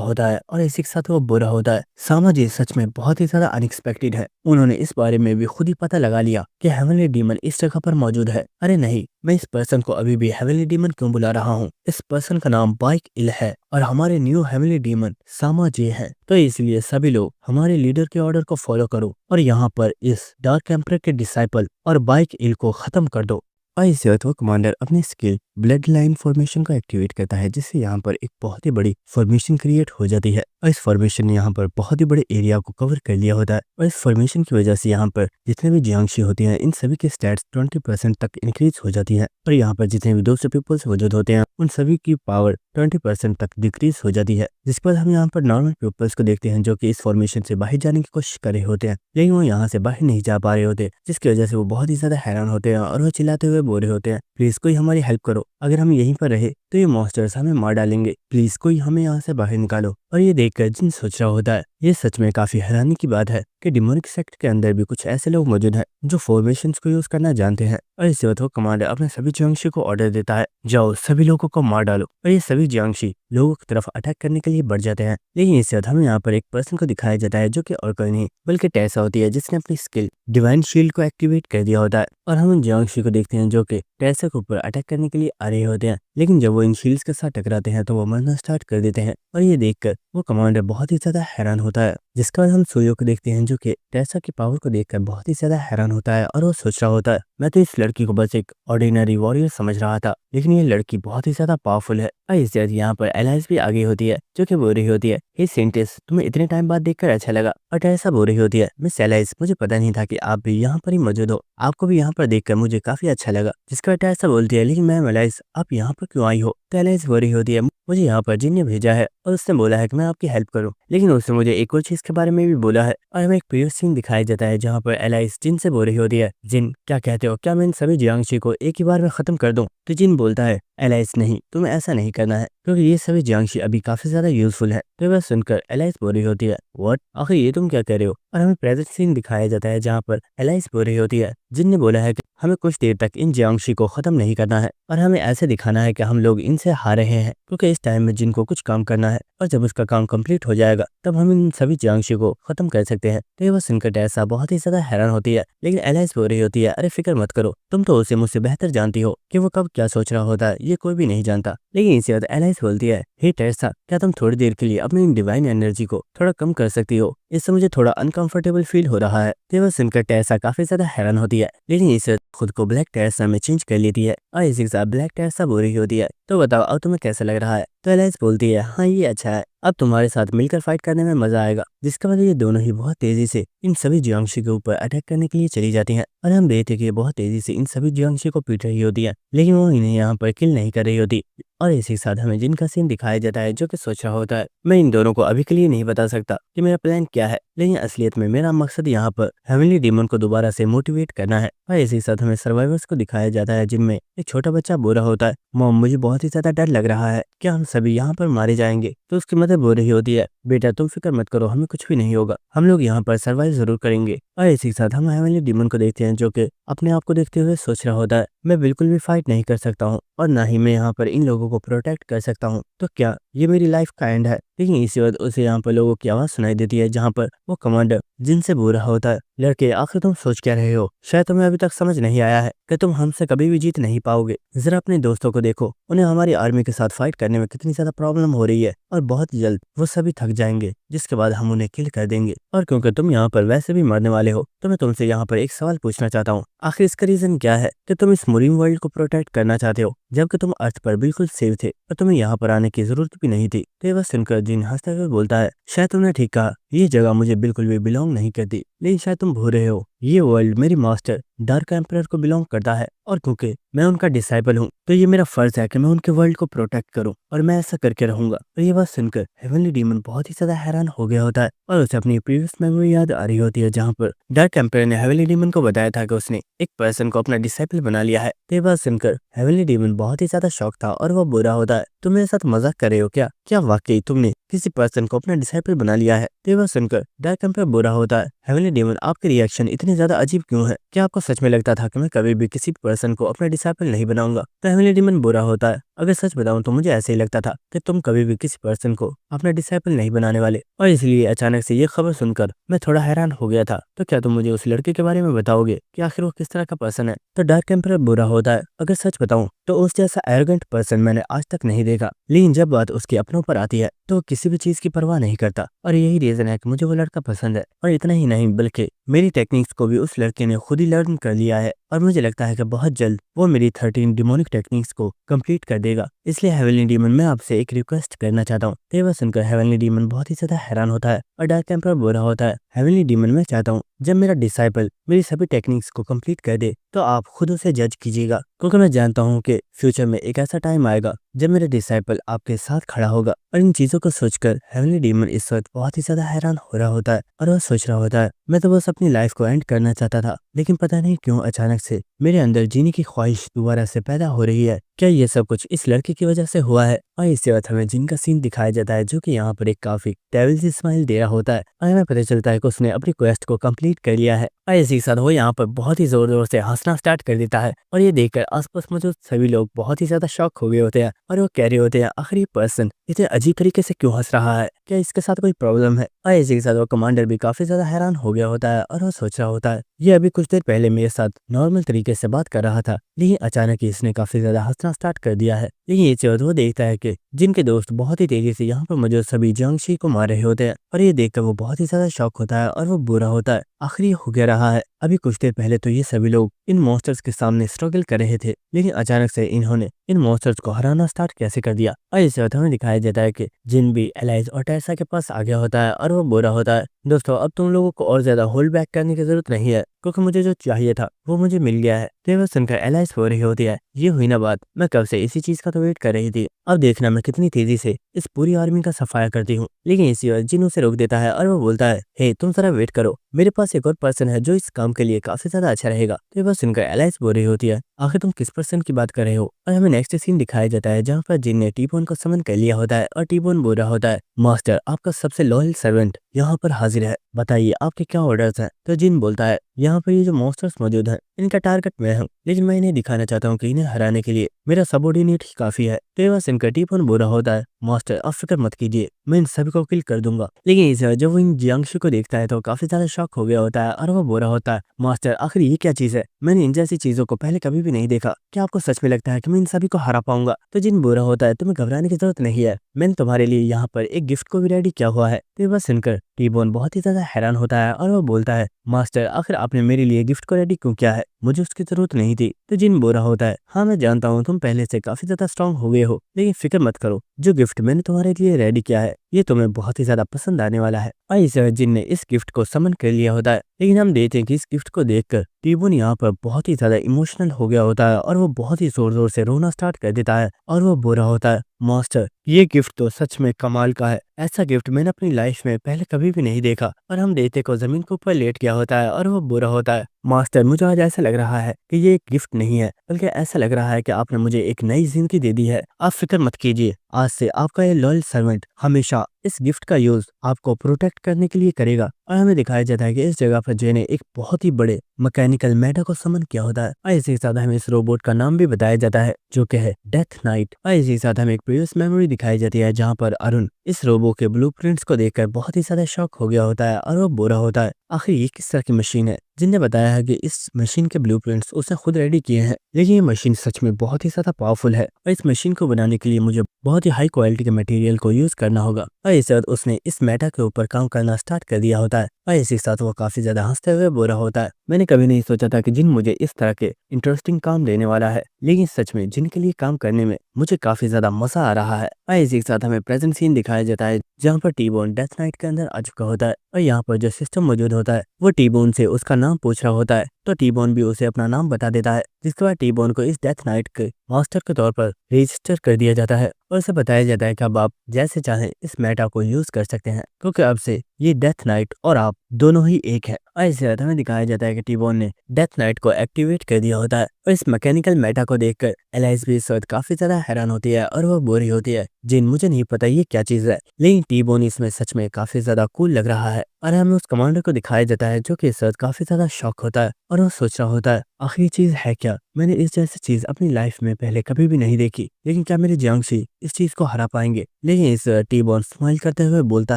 होता है और इसी के साथ वो बुरा होता है। साम्राज्य सच में बहुत ही ज्यादा अनएक्सपेक्टेड है, उन्होंने इस बारे में भी खुद ही पता लगा लिया कि हेवनली डीमन इस जगह पर मौजूद है। अरे नहीं, मैं इस पर्सन को अभी भी हेवनली डीमन क्यों बुला रहा हूँ? इस पर्सन का नाम बाइक इल है और हमारे न्यू हेवनली डीमन सामाजे है, तो इसलिए सभी लोग हमारे लीडर के ऑर्डर को फॉलो करो और यहाँ पर इस डार्क एम्परर के डिसाइपल और बाइक इल को खत्म कर दो। और इस वक्त वो कमांडर अपनी स्किल ब्लड लाइन फॉर्मेशन को एक्टिवेट करता है जिससे यहाँ पर एक बहुत ही बड़ी फॉर्मेशन क्रिएट हो जाती है और इस फॉर्मेशन ने यहाँ पर बहुत ही बड़े एरिया को कवर कर लिया होता है। और इस फॉर्मेशन की वजह से यहाँ पर जितने भी जियांगशी होते हैं इन सभी के स्टैट्स 20% तक इंक्रीज हो जाती है और यहाँ पर जितने भी दूसरे पीपल्स मौजूद होते हैं उन सभी की पावर 20% तक डिक्रीज हो जाती है। जिसके बाद हम यहाँ पर नॉर्मल पीपल्स को देखते हैं जो कि इस फॉर्मेशन से बाहर जाने की कोशिश कर रहे होते हैं, लेकिन वो यहाँ से बाहर नहीं जा पा रहे होते, जिसकी वजह से वो बहुत ही ज्यादा हैरान होते हैं और वो चिल्लाते हुए बोल रहे होते हैं प्लीज कोई हमारी हेल्प करो, अगर हम यहीं पर रहे तो ये मॉन्स्टर्स हमें मार डालेंगे, प्लीज कोई हमें यहाँ से बाहर निकालो। और ये देखकर जिन सोच रहा होता है ये सच में काफी हैरानी की बात है कि डिमोनिक सेक्ट के अंदर भी कुछ ऐसे लोग मौजूद हैं जो फॉर्मेशंस को यूज करना जानते हैं। और इस वक्त वो कमांडर अपने सभी जियांगशी को ऑर्डर देता है जाओ सभी लोगों को मार डालो और ये सभी जियांगशी लोगों की तरफ अटैक करने के लिए बढ़ जाते हैं। लेकिन इस वक्त हमें यहाँ पर एक पर्सन को दिखाया जाता है जो कि और कोई नहीं बल्कि टेसा होती है जिसने अपनी स्किल डिवाइन शील्ड को एक्टिवेट कर दिया होता है और हम उन जियांगशी को देखते हैं जो कि टेसा के ऊपर अटैक करने के लिए आ रहे होते हैं, लेकिन जब वो इन शील्ड्स के साथ टकराते हैं तो वो मरना स्टार्ट कर देते हैं। और ये देखकर वो कमांडर बहुत ही ज्यादा हैरान होता है। जिसके बाद हम सूर्य को देखते हैं जो कि टेसा की पावर को देखकर बहुत ही ज्यादा हैरान होता है और वो सोच रहा होता है मैं तो इस लड़की को बस एक ऑर्डिनरी वॉरियर समझ रहा था, लेकिन ये लड़की बहुत ही ज्यादा पावरफुल है। और इस तरह यहाँ पर एलाइस भी आगे होती है जो कि बोल रही होती है हे सेंटिस तुम्हें इतने टाइम बाद देखकर अच्छा लगा। और टेसा बोल रही होती है मिस एलाइस मुझे पता नहीं था कि आप भी यहाँ पर ही मौजूद हो, आपको भी यहाँ पर देखकर मुझे काफी अच्छा लगा। जिसका टेसा बोलती है लेकिन मैम एलाइस आप यहाँ पर क्यों आई हो? तो एलाइस बोल रही होती है मुझे यहाँ पर जिन ने भेजा है और उसने बोला है कि मैं आपकी हेल्प करूँ, लेकिन उसने मुझे एक और चीज के बारे में भी बोला है। और हमें एक प्रीवियस सीन दिखाया जाता है जहाँ पर एलाइस जिन से बोल रही होती है जिन क्या कहते हो, क्या मैं इन सभी जियांगशी को एक ही बार में खत्म कर दूं? तो जिन बोलता है एलाइस नहीं तुम्हें ऐसा नहीं करना है क्योंकि ये सभी जियांगशी अभी काफी ज्यादा यूजफुल है। तो वह सुनकर एलाइस बोल रही होती है व्हाट आखिर ये तुम क्या कह रहे हो? और हमें प्रेजेंट सीन दिखाया जाता है जहाँ पर एलाइस बोल रही होती है जिन ने बोला है कि हमें कुछ देर तक इन जियांगशी को खत्म नहीं करना है और हमें ऐसे दिखाना है कि हम लोग इनसे हार रहे हैं क्योंकि इस टाइम में जिनको कुछ काम करना है और जब उसका काम कंप्लीट हो जाएगा तब हम इन सभी जियांगशी को खत्म कर सकते हैं। तो ये बस सुनकर टेसा बहुत ही ज्यादा हैरान होती है, लेकिन एलाइस बोल रही होती है अरे फिक्र मत करो तुम तो उसे मुझसे बेहतर जानती हो कि वो कब क्या सोच रहा होता है, ये कोई भी नहीं जानता। लेकिन इसी वक्त एलाइस बोलती है हे टेसा क्या तुम थोड़ी देर के लिए अपनी डिवाइन एनर्जी को थोड़ा कम कर सकती हो, इससे मुझे थोड़ा अनकंफर्टेबल फील हो रहा है। तो वह सुनकर टेसा काफी ज्यादा हैरान होती है, लेकिन इस खुद को ब्लैक टेरेसा में चेंज कर लेती है और इसी के साथ ब्लैक टेरेसा बोल रही होती है, तो बताओ अब तुम्हें कैसा लग रहा है। तो एलाइस बोलती है, हाँ ये अच्छा है, अब तुम्हारे साथ मिलकर फाइट करने में मजा आएगा। जिसके बाद ये दोनों ही बहुत तेजी से इन सभी जियांगशी के ऊपर अटैक करने के लिए चली जाती हैं और हम देखते हैं कि ये बहुत तेजी से इन सभी जियांगशी को पीट रही होती है, लेकिन वो इन्हें यहाँ पर किल नहीं कर रही होती। और इसी के साथ हमें जिन का सीन दिखाया जाता है जो कि सोच रहा होता है, मैं इन दोनों को अभी के लिए नहीं बता सकता कि मेरा प्लान क्या है, लेकिन असलियत में मेरा मकसद यहाँ पर हेवनली डीमन को दोबारा से मोटिवेट करना है। और इसी के साथ हमें सर्वाइवर्स को दिखाया जाता है जिनमें एक छोटा बच्चा बोल रहा होता है, मॉम मुझे बहुत ही ज्यादा डर लग रहा है, क्या हम सभी यहाँ पर मारे जाएंगे। तो उसकी मदर बोल रही होती है, बेटा तुम फिक्र मत करो, हमें कुछ भी नहीं होगा, हम लोग यहाँ पर सर्वाइव जरूर करेंगे। और इसी के साथ हम हेवनली डीमन को देखते हैं जो कि अपने आप को देखते हुए सोच रहा होता है, मैं बिल्कुल भी फाइट नहीं कर सकता हूँ और ना ही मैं यहाँ पर इन लोगों को प्रोटेक्ट कर सकता हूँ, तो क्या ये मेरी लाइफ का एंड है। लेकिन इसी वक्त उसे यहाँ पर लोगों की आवाज सुनाई देती है जहाँ पर वो कमांडर जिनसे बोल रहा होता है, लड़के आखिर तुम सोच क्या रहे हो, शायद तुम्हें अभी तक समझ नहीं आया है कि तुम हमसे कभी भी जीत नहीं पाओगे। जरा अपने दोस्तों को देखो, उन्हें हमारी आर्मी के साथ फाइट करने में कितनी ज्यादा प्रॉब्लम हो रही है और बहुत जल्द वो सभी थक जाएंगे, जिसके बाद हम उन्हें किल कर देंगे। और क्योंकि तुम यहाँ पर वैसे भी मरने वाले हो, तो मैं तुमसे यहाँ पर एक सवाल पूछना चाहता हूँ, आखिर इसका रीजन क्या है कि तुम इस मुरीम वर्ल्ड को प्रोटेक्ट करना चाहते हो जबकि तुम अर्थ पर बिल्कुल सेफ थे और तुम्हें यहाँ पर आने की जरूरत भी नहीं थी। तो ये बस सुनकर जिन हंसते हुए बोलता है, शायद तुमने ठीक कहा, ये जगह मुझे बिल्कुल भी बिलोंग नहीं करती, लेकिन शायद तुम भूल रहे हो ये वर्ल्ड मेरी मास्टर डार्क एम्परर को बिलोंग करता है और क्योंकि मैं उनका डिसाइपल हूँ तो ये मेरा फर्ज है कि मैं उनके वर्ल्ड को प्रोटेक्ट करूँ और मैं ऐसा करके रहूंगा। तो ये बात सुनकर हेवनली डीमन बहुत ही ज्यादा हैरान हो गया होता है और उसे अपनी प्रीवियस मेमोरी याद आ रही होती है जहाँ पर डार्क एम्परर ने हेवनली डीमन को बताया था कि उसने एक पर्सन को अपना डिसाइपल बना लिया है। तो ये बात सुनकर हेवनली डीमन बहुत ही ज्यादा शौक था और वो बुरा होता है, तुम मेरे साथ मजाक कर रहे हो क्या वाकई तुमने किसी पर्सन को अपना डिसाइपल बना लिया है। तो ये बात सुनकर डार्क एम्परर बुरा होता है, हेवनली डीमन आपके रिएक्शन इतने ज्यादा अजीब क्यों है, क्या आपको सच में लगता था कि मैं कभी भी किसी पर्सन को अपना डिसाइपल नहीं बनाऊंगा। तो हेवनली डीमन बुरा होता है, अगर सच बताऊं तो मुझे ऐसे ही लगता था कि तुम कभी भी किसी पर्सन को अपना डिसाइपल नहीं बनाने वाले, और इसलिए अचानक से ये खबर सुनकर मैं थोड़ा हैरान हो गया था। तो क्या तुम मुझे उस लड़के के बारे में बताओगे कि आखिर वो किस तरह का पर्सन है। तो डार्क एम्परर बुरा होता है, अगर सच बताऊं तो उस जैसा एरोगेंट पर्सन मैंने आज तक नहीं देखा, लेकिन जब बात उसके अपनों पर आती है तो किसी भी चीज की परवाह नहीं करता और यही रीजन है कि मुझे वो लड़का पसंद है। और इतना ही नहीं बल्कि मेरी टेक्निक्स को भी उस लड़के ने खुद ही लर्न कर लिया है और मुझे लगता है कि बहुत जल्द वो मेरी 13 डिमोनिक टेक्निक्स को कंप्लीट कर देगा। इसलिए हेवनली डीमन मैं आपसे एक रिक्वेस्ट करना चाहता हूँ। तो ये बात सुनकर हेवनली डीमन बहुत ही ज्यादा हैरान होता है और डार्क एम्परर बुरा होता है, हेवनली डीमन मैं चाहता हूँ जब मेरा डिसाइपल मेरी सभी टेक्निक्स को कंप्लीट कर दे तो आप खुद उसे जज कीजिएगा, क्योंकि मैं जानता हूँ कि फ्यूचर में एक ऐसा टाइम आएगा जब मेरा डिसाइपल आपके साथ खड़ा होगा। और इन चीजों को सोचकर हेवनली डीमन इस वक्त बहुत ही ज्यादा हैरान हो रहा होता है और वह सोच रहा होता है, मैं तो बस अपनी लाइफ को एंड करना चाहता था, लेकिन पता नहीं क्यों अचानक से मेरे अंदर जीने की ख्वाहिश दोबारा से पैदा हो रही है, क्या ये सब कुछ इस लड़के की वजह से हुआ है। और इसके बाद हमें जिन का सीन दिखाया जाता है जो कि यहाँ पर एक काफी डेविल सी स्माइल दे रहा होता है और हमें पता चलता है कि उसने अपनी क्वेस्ट को कंप्लीट कर लिया है। और इसी के साथ वो यहाँ पर बहुत ही जोर जोर से हंसना स्टार्ट कर देता है और ये देखकर आसपास मौजूद सभी लोग बहुत ही ज्यादा शॉक हो गए होते हैं और वो कह रहे होते हैं, आखिर ये पर्सन इतने अजीब तरीके से क्यों हंस रहा है, क्या इसके साथ कोई प्रॉब्लम है। और इसी के साथ वो कमांडर भी काफी ज्यादा हैरान हो गया होता है और वो सोच रहा होता है, ये अभी कुछ देर पहले मेरे साथ नॉर्मल तरीके से बात कर रहा था, लेकिन अचानक ही इसने काफी ज्यादा हंसना स्टार्ट कर दिया है। लेकिन ये चीज वो देखता है कि जिनके दोस्त बहुत ही तेजी से यहाँ पर मौजूद सभी जियांगशी को मार रहे होते हैं और ये देखकर वो बहुत ही ज्यादा शॉक होता है और वो बुरा होता है, आखिर ये हो गया रहा है। अभी कुछ देर पहले तो ये सभी लोग इन मॉन्स्टर्स के सामने स्ट्रगल कर रहे थे, लेकिन अचानक से इन्होंने इन मॉन्स्टर्स को हराना स्टार्ट कैसे कर दिया। और इस वक्त हमें दिखाया जाता है कि जिन भी एलाइज और टेरेसा के पास आ गया होता है और वो बुरा होता है, दोस्तों अब तुम लोगों को और ज्यादा होल्ड बैक करने की जरूरत नहीं है, क्योंकि मुझे जो चाहिए था वो मुझे मिल गया है। तो बस सुनकर एलाइज हो रही होती है, ये हुई ना बात, मैं कब से इसी चीज का तो वेट कर रही थी, अब देखना मैं कितनी तेजी से इस पूरी आर्मी का सफाया करती हूँ। लेकिन इसी वक्त जिन उसे रोक देता है और वो बोलता है, हे तुम जरा वेट करो, मेरे पास एक और पर्सन है जो इस काम के लिए काफी ज्यादा अच्छा रहेगा। तो बस सुनकर एलाइज बोल रही होती है, आखिर तुम किस पर्सन की बात कर रहे हो। और हमें नेक्स्ट सीन दिखाया जाता है जहाँ पर जिन ने टीबोन को समन कर लिया होता है और टीबोन बोल रहा होता है, मास्टर आपका सबसे लॉयल सर्वेंट यहाँ पर हाजिर है, बताइए आपके क्या ऑर्डर्स हैं। तो जिन बोलता है, यहाँ पर ये जो मॉन्स्टर्स मौजूद हैं इनका टारगेट मैं हूँ, लेकिन मैं इन्हें दिखाना चाहता हूँ कि इन्हें हराने के लिए मेरा सबऑर्डिनेट ही काफी है। तो ये बात सुनकर टीबोन बोल रहा होता है, मास्टर आप फिक्र मत कीजिए, मैं इन सभी को किल कर दूंगा। लेकिन इस जब वो इन जियांगशु को देखता है तो काफी ज्यादा शॉक हो गया होता है और वो बोल रहा होता है, मास्टर आखिर ये क्या चीज है, मैंने इन जैसी चीजों को पहले कभी भी नहीं देखा, क्या आपको सच में लगता है कि मैं इन सभी को हरा पाऊंगा। तो जिन बोल रहा होता है, तुम्हें घबराने की जरूरत नहीं है, मैंने तुम्हारे लिए यहाँ पर एक गिफ्ट को भी रेडी किया हुआ है। तो ये बात सुनकर टी-बोन बहुत ही ज्यादा हैरान होता है और वो बोलता है, मास्टर आखिर आपने मेरे लिए गिफ्ट को रेडी क्यों किया है? मुझे उसकी जरूरत नहीं थी। तो जिन बोल रहा होता है, हाँ मैं जानता हूँ तुम पहले से काफी ज्यादा स्ट्रांग हो गए हो, लेकिन फिक्र मत करो, जो गिफ्ट मैंने तुम्हारे लिए रेडी किया है ये तुम्हें बहुत ही ज्यादा पसंद आने वाला है। और इस जिन ने इस गिफ्ट को समन कर लिया होता है, लेकिन हम देखते हैं कि इस गिफ्ट को देखकर टी-बोन यहाँ पर बहुत ही ज्यादा इमोशनल हो गया होता है और वो बहुत ही जोर जोर से रोना स्टार्ट कर देता है और वो बोल रहा होता है, मास्टर ये गिफ्ट तो सच में कमाल का है, ऐसा गिफ्ट मैंने अपनी लाइफ में पहले कभी भी नहीं देखा। और हम देखते को जमीन के ऊपर लेट गया होता है और वो बुरा होता है, मास्टर मुझे आज ऐसा लग रहा है कि ये एक गिफ्ट नहीं है, बल्कि ऐसा लग रहा है कि आपने मुझे एक नई जिंदगी दे दी है। आप फिक्र मत कीजिए, आज से आपका ये लॉयल सर्वेंट हमेशा इस गिफ्ट का यूज आपको प्रोटेक्ट करने के लिए करेगा। और हमें दिखाया जाता है कि इस जगह पर जे ने एक बहुत ही बड़े मैकेनिकल मेटा को समन किया होता है और इसी के साथ हमें इस रोबोट का नाम भी बताया जाता है जो कि है डेथ नाइट। और इसी के साथ हमें एक प्रीवियस मेमोरी दिखाई जाती है जहाँ पर अरुण इस रोबो के ब्लूप्रिंट्स को देखकर बहुत ही ज्यादा शॉक हो गया होता है और वो बुरा होता है, आखिर ये किस तरह की मशीन है? जिनने बताया है कि इस मशीन के ब्लूप्रिंट्स उसने खुद रेडी किए हैं, लेकिन ये मशीन सच में बहुत ही ज्यादा पावरफुल है और इस मशीन को बनाने के लिए मुझे बहुत ही हाई क्वालिटी के मटेरियल को यूज करना होगा। और इस बाद उसने इस मेटा के ऊपर काम करना स्टार्ट कर दिया होता है और इसी के साथ वो काफी ज्यादा हंसते हुए बोल रहा होता है, मैंने कभी नहीं सोचा था कि जिन मुझे इस तरह के इंटरेस्टिंग काम देने वाला है, लेकिन सच में जिन के लिए काम करने में मुझे काफी ज्यादा मजा आ रहा है। और इसी के साथ हमें प्रेजेंट सीन दिखाया जाता है जहाँ पर टी-बोन डेथ नाइट के अंदर आ चुका होता है और यहाँ पर जो सिस्टम मौजूद होता है वो टी-बोन से उसका नाम पूछ रहा होता है। तो टी-बोन भी उसे अपना नाम बता देता है, जिसके बाद टी-बोन को इस डेथ नाइट के मास्टर के तौर पर रजिस्टर कर दिया जाता है और उसे बताया जाता है कि अब आप जैसे चाहें इस मेटा को यूज कर सकते हैं, क्योंकि अब से ये डेथ नाइट और आप दोनों ही एक है। और इसी तरह हमें दिखाया जाता है कि टी-बोन ने डेथ नाइट को एक्टिवेट कर दिया होता है और इस मैकेनिकल मेटा को देखकर एलाइस भी इस वक्त काफी ज्यादा हैरान होती है और वो बोरी होती है, जिन मुझे नहीं पता ये क्या चीज है, लेकिन टी-बोन इसमें सच में काफी ज्यादा कूल लग रहा है। और हमें उस कमांडर को दिखाया जाता है जो कि इस वक्त काफी ज्यादा शॉक होता है और वो सोच रहा होता है, आखिर ये चीज है क्या? मैंने इस जैसी चीज अपनी लाइफ में पहले कभी भी नहीं देखी, लेकिन क्या मेरे जियांगशी इस चीज को हरा पाएंगे? लेकिन इस टी-बोन स्माइल करते हुए बोलता